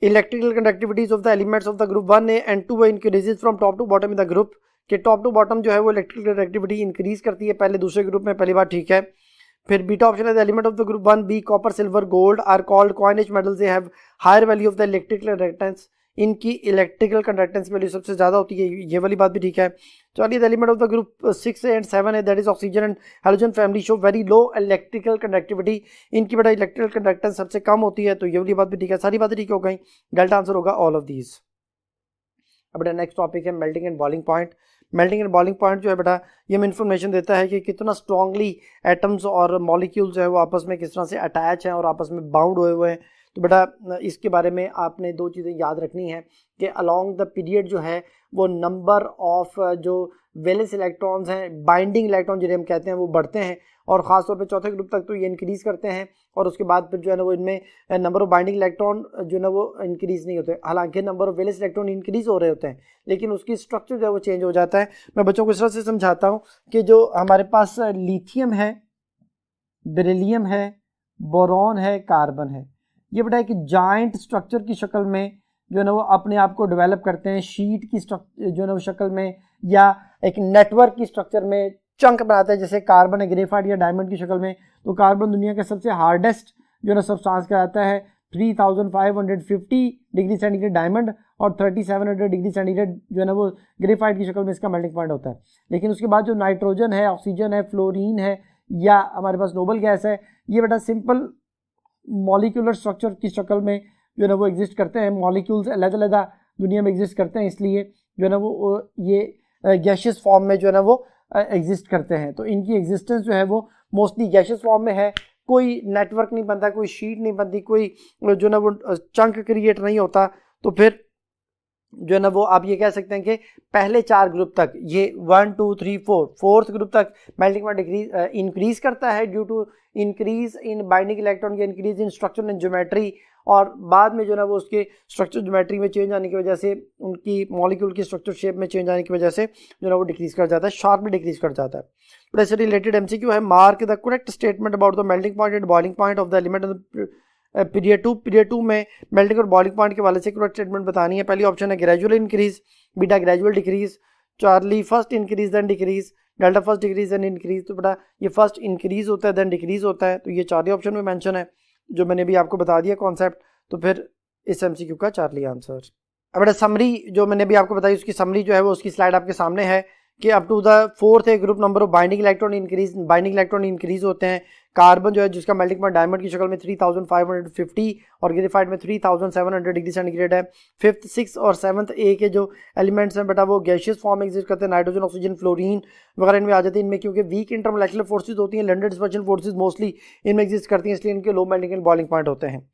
Speaker 1: electrical conductivities of the elements of the group 1A and 2A increases from top to bottom in the group. के टॉप टू बॉटम जो है वो इलेक्ट्रिकल कंडक्टिविटी इंक्रीज करती है पहले दूसरे ग्रुप में, पहली बात ठीक है। फिर बीटा ऑप्शन है the element of the group 1B copper, silver, gold are called coinage metals, they have higher value of the electrical conductance. इनकी इलेक्ट्रिकल कंडक्टेंस वैल्यू सबसे ज़्यादा होती है, ये वाली बात भी ठीक है। चलिए the element of the group 6 and 7 है, that is oxygen and hydrogen family, show very low electrical conductivity. इनकी बेटा इलेक्ट्रिकल कंडक्टेंस सबसे कम होती है, तो ये वाली बात भी ठीक है। सारी बातें ठीक हो गई, गलत आंसर होगा ऑल ऑफ दीज। अब बेटा नेक्स्ट टॉपिक है melting and boiling point. Melting and boiling point जो है बेटा ये हमें इन्फॉर्मेशन देता है कि कितना स्ट्रांगली एटम्स और मॉलिक्यूल्स जो है वो आपस में किस तरह से अटैच हैं और आपस में बाउंड हुए हुए हैं। तो बेटा इसके बारे में आपने दो चीज़ें याद रखनी है कि अलोंग द पीरियड जो है वो नंबर ऑफ जो वैलेंस इलेक्ट्रॉन्स हैं, बाइंडिंग इलेक्ट्रॉन जिन्हें हम कहते हैं, वो बढ़ते हैं और ख़ासतौर पे चौथे ग्रुप तक तो ये इंक्रीज़ करते हैं और उसके बाद फिर जो है ना वो इनमें नंबर ऑफ बाइंडिंग इलेक्ट्रॉन जो है ना वो इंक्रीज़ नहीं होते। हालांकि number of valence electron increase हो रहे होते हैं, लेकिन उसकी स्ट्रक्चर जो है वो चेंज हो जाता है। मैं बच्चों को इस तरह से समझाता हूँ कि जो हमारे पास लिथियम है, बेरिलियम है, बोरॉन है, कार्बन है, ये बेटा एक जॉइंट स्ट्रक्चर की शक्ल में जो है ना वो अपने आप को डेवलप करते हैं, शीट की स्ट्रक्चर जो है ना वो शक्ल में, या एक नेटवर्क की स्ट्रक्चर में चंक बनाते हैं, जैसे कार्बन है ग्रेफाइट या डायमंड की शक्ल में। तो कार्बन दुनिया का सबसे हार्डेस्ट जो है ना सब्सटेंस कहलाता है। 3550 डिग्री सेंटीग्रेड डायमंड और 3700 डिग्री सेंटीग्रेड जो है ना वो ग्रेफाइट की शक्ल में इसका मेल्टिंग पॉइंट होता है। लेकिन उसके बाद जो नाइट्रोजन है, ऑक्सीजन है, फ्लोरीन है, या हमारे पास नोबल गैस है, ये बेटा सिंपल मॉलिक्यूलर स्ट्रक्चर की शक्ल में जो है ना वो एग्जिस्ट करते हैं। मॉलिक्यूल्स अलग अलग दुनिया में एग्जिस्ट करते हैं, इसलिए जो है ना वो ये गैशियस फॉर्म में जो है ना वो एग्जिस्ट करते हैं। तो इनकी एग्जिस्टेंस जो है वो मोस्टली गैशियस फॉर्म में है। कोई नेटवर्क नहीं बनता, कोई शीट नहीं बनती, कोई जो है ना वो चंक क्रिएट नहीं होता। तो फिर जो है ना वो आप ये कह सकते हैं कि पहले 4 ग्रुप तक, ये 1 2 3 4 फोर्थ ग्रुप तक मेल्टिंग पॉइंट डिग्री इंक्रीज करता है due to increase in binding electron या increase in structure and geometry. और बाद में जो है ना वो उसके स्ट्रक्चर ज्योमेट्री में चेंज आने की वजह से, उनकी मॉलिक्यूल की स्ट्रक्चर शेप में चेंज आने की वजह से जो है ना वो डिक्रीज कर जाता है, शार्पली डिक्रीज कर जाता है। तो ऐसे रिलेटेड एमसीक्यू है, mark the correct statement about the melting point and boiling point of the element period 2 में मेल्टिंग और बॉइलिंग पॉइंट के वाले से करेक्ट स्टेटमेंट बतानी है। पहली ऑप्शन है gradual increase, beta gradual decrease, Charlie first increase then decrease, delta first decrease then increase. तो बेटा ये फर्स्ट इंक्रीज होता है देन डिक्रीज होता है, तो ये चार्ली ऑप्शन में मेंशन है जो मैंने भी आपको बता दिया कॉन्सेप्ट। तो फिर इस एमसीक्यू का चार्ली आंसर। अब बेटा समरी जो मैंने भी आपको बताई, उसकी समरी जो है वो उसकी स्लाइड आपके सामने है कि अप टू द फोर्थ है group number of binding electron increase होते हैं। कार्बन जो है जिसका मेल्टिंग पॉइंट डायमंड की शक्ल में 3550 और ग्रेफाइट में 3700 डिग्री सेंटीग्रेड है। फिफ्थ, सिक्स और सेवंथ ए के जो एलिमेंट्स हैं बेटा वो गैशियस फॉर्म में एग्जिस्ट करते हैं, नाइट्रोजन, ऑक्सीजन, फ्लोरीन वगैरह इनमें आ जाते हैं। इनमें क्योंकि वीक इंटरमोलेक्युलर फोर्सेज होती हैं, लैंडेड डिस्पर्शन फोर्सेज मोस्टली इनमें एग्जिस्ट करती हैं, इसलिए इनके low melting and boiling point होते हैं।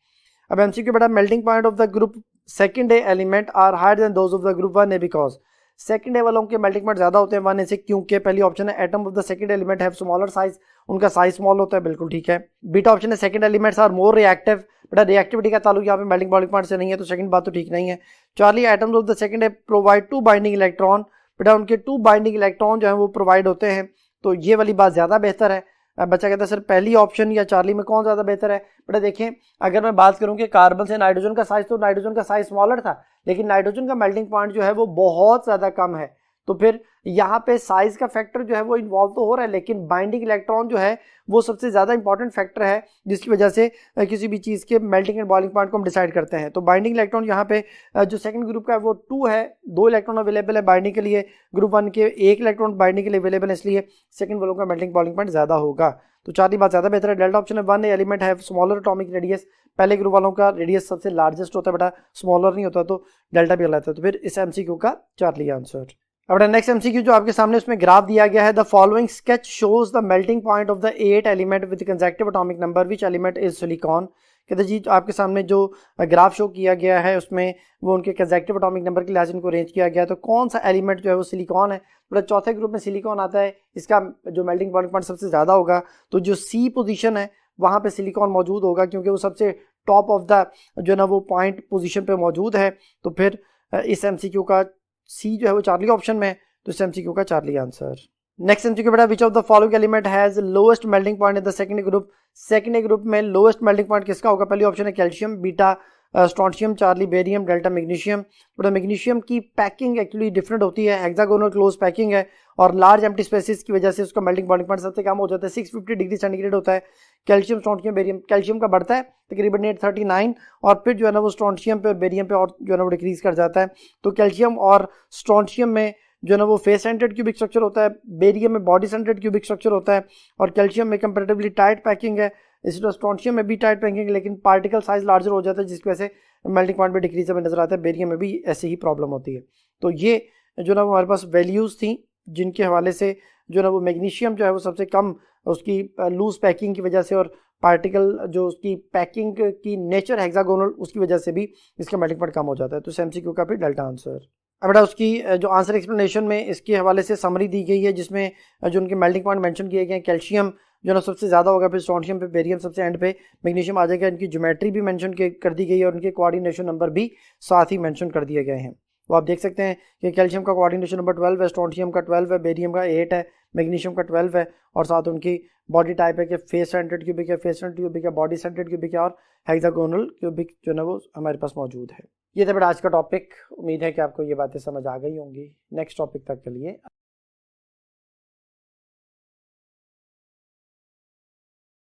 Speaker 1: अब एमसीक्यू बेटा, melting point of the group second A element are higher than those of the group 1 A because second A वालों के मेल्टिंग पॉइंट ज्यादा होते हैं 1 ए से, क्योंकि पहली ऑप्शन है atom of the second element have smaller size, उनका साइज स्मॉल होता है, बिल्कुल ठीक है। बीटा ऑप्शन है second elements are more reactive, बेटा रिएक्टिविटी का ताल्लुक यहाँ पे मेल्टिंग बॉइलिंग पॉइंट से नहीं है, तो सेकंड बात तो ठीक नहीं है। Charlie, atoms of the second A provide 2 binding electron, बेटा उनके 2 बाइंडिंग इलेक्ट्रॉन जो है वो प्रोवाइड होते हैं, तो ये वाली बात ज्यादा बेहतर है। बच्चा कहता है सर पहली ऑप्शन या चार्ली में कौन ज्यादा बेहतर है? बेटा देखें, अगर मैं बात करूं कि कार्बन से नाइट्रोजन का साइज, तो नाइट्रोजन का साइज स्मॉलर था, लेकिन नाइट्रोजन का मेल्टिंग पॉइंट जो है वो बहुत ज्यादा कम है, तो फिर यहाँ पे साइज का फैक्टर जो है वो इन्वॉल्व तो हो रहा है, लेकिन बाइंडिंग इलेक्ट्रॉन जो है वो सबसे ज्यादा इंपॉर्टेंट फैक्टर है, जिसकी वजह से किसी भी चीज के मेल्टिंग एंड बॉइलिंग पॉइंट को हम डिसाइड करते हैं। तो बाइंडिंग इलेक्ट्रॉन यहाँ पे जो सेकंड ग्रुप का है वो 2 है, 2 इलेक्ट्रॉन अवेलेबल है बाइंडिंग के लिए, ग्रुप 1 के 1 इलेक्ट्रॉन बाइंडिंग के लिए अवेलेबल है, इसलिए सेकंड वालों का मेल्टिंग बॉइलिंग पॉइंट ज्यादा होगा। तो चार्ली बात ज्यादा बेहतर है। डेल्टा ऑप्शन है 1 एलिमेंट है स्मॉलर एटॉमिक रेडियस, पहले ग्रुप वालों का रेडियस सबसे लार्जेस्ट होता है बेटा, स्मॉलर नहीं होता, तो डेल्टा भी गलत है, तो फिर इस एमसीक्यू का चार्ली आंसर। अब नेक्स्ट एमसीक्यू जो आपके सामने उसमें ग्राफ दिया गया है, the following sketch shows the melting point of the 8 element with consecutive atomic number which element is silicon. कहते जी आपके सामने जो ग्राफ शो किया गया है उसमें वो उनके कंसेक्टिव एटॉमिक नंबर के लिहाज इनको अरेंज किया गया है, तो कौन सा एलिमेंट जो है वो सिलिकॉन है? तो चौथे ग्रुप में सिलिकॉन आता है, इसका जो मेल्टिंग बॉइलिंग पॉइंट सबसे ज्यादा होगा, तो जो सी पोजीशन है वहां पे सिलिकॉन मौजूद होगा, क्योंकि वो सबसे टॉप ऑफ द जो है ना वो पॉइंट पोजीशन पे मौजूद है। तो फिर इस एमसीक्यू का सी जो है वो चार्ली ऑप्शन में, तो इस एमसीक्यू का चार्ली आंसर। नेक्स्ट एमसीक्यू बेटा, विच of the following element has lowest melting point in the second group? Second group में लोएस्ट मेल्टिंग पॉइंट किसका होगा? पहली ऑप्शन है calcium, beta strontium, Charlie barium, delta magnesium. बेटा मैग्नीशियम की packing actually different होती है, हेक्सागोनल क्लोज पैकिंग है, और लार्ज एम्प्टी स्पेसिस की वजह से उसका मेल्टिंग बॉइलिंग पॉइंट सबसे कम हो जाता है, 650 डिग्री सेंटीग्रेड होता है। कैल्शियम, स्ट्रोंशियम, बेरियम, कैल्शियम का बढ़ता है तकरीबन 839, और फिर जो है ना वो स्ट्रोंशियम पे, बेरियम पे और जो है ना वो डिक्रीज कर जाता है। तो कैल्शियम और स्ट्रोंशियम में जो है ना वो फेस सेंटर्ड क्यूबिक स्ट्रक्चर होता है, बेरियम में बॉडी सेंटर्ड क्यूबिक स्ट्रक्चर होता है, और कैल्शियम में कंपैरेटिवली टाइट पैकिंग है, इसलिए स्ट्रोंशियम में भी टाइट पैकिंग है, लेकिन पार्टिकल साइज लार्जर हो जाता है, जिसकी वजह से मेल्टिंग पॉइंट में डिक्रीज हमें नजर आता है। बेरियम में भी ऐसे ही प्रॉब्लम होती है। तो ये जो ना वो हमारे पास वैल्यूज थी जिनके हवाले से जो ना वो मैग्नीशियम जो है वो सबसे कम उसकी लूज पैकिंग की वजह से, और पार्टिकल जो उसकी पैकिंग की नेचर हेक्सागोनल, उसकी वजह से भी इसका मेल्टिंग पॉइंट कम हो जाता है। तो एमसीक्यू का भी डेल्टा आंसर। अब बेटा उसकी जो आंसर एक्सप्लेनेशन में इसके हवाले से समरी दी गई है, जिसमें जो उनके मेल्टिंग पॉइंट मेंशन किए गए हैं, कैल्शियम जो ना सबसे ज़्यादा होगा, फिर स्ट्रोंशियम पे, बेरियम सबसे एंड पे, मैग्नीशियम आ जाएगा। इनकी ज्योमेट्री भी मेंशन कर दी गई है और उनके कोऑर्डिनेशन नंबर भी साथ ही मेंशन कर दिए गए हैं। वो आप देख सकते हैं कि कैल्शियम का कोऑर्डिनेशन नंबर 12 है, स्ट्रोंशियम का 12 है, बेरियम का 8 है, मैग्नीशियम का 12 है, और साथ उनकी बॉडी टाइप है कि फेस सेंटर्ड क्यूबिक है, फेस सेंटर्ड क्यूबिक है, बॉडी सेंटर्ड क्यूबिक है, और हेक्सागोनल क्यूबिक जो है वो हमारे पास मौजूद है। ये था बेटा आज का टॉपिक। उम्मीद है कि आपको ये बातें समझ आ गई होंगी। नेक्स्ट टॉपिक तक के लिए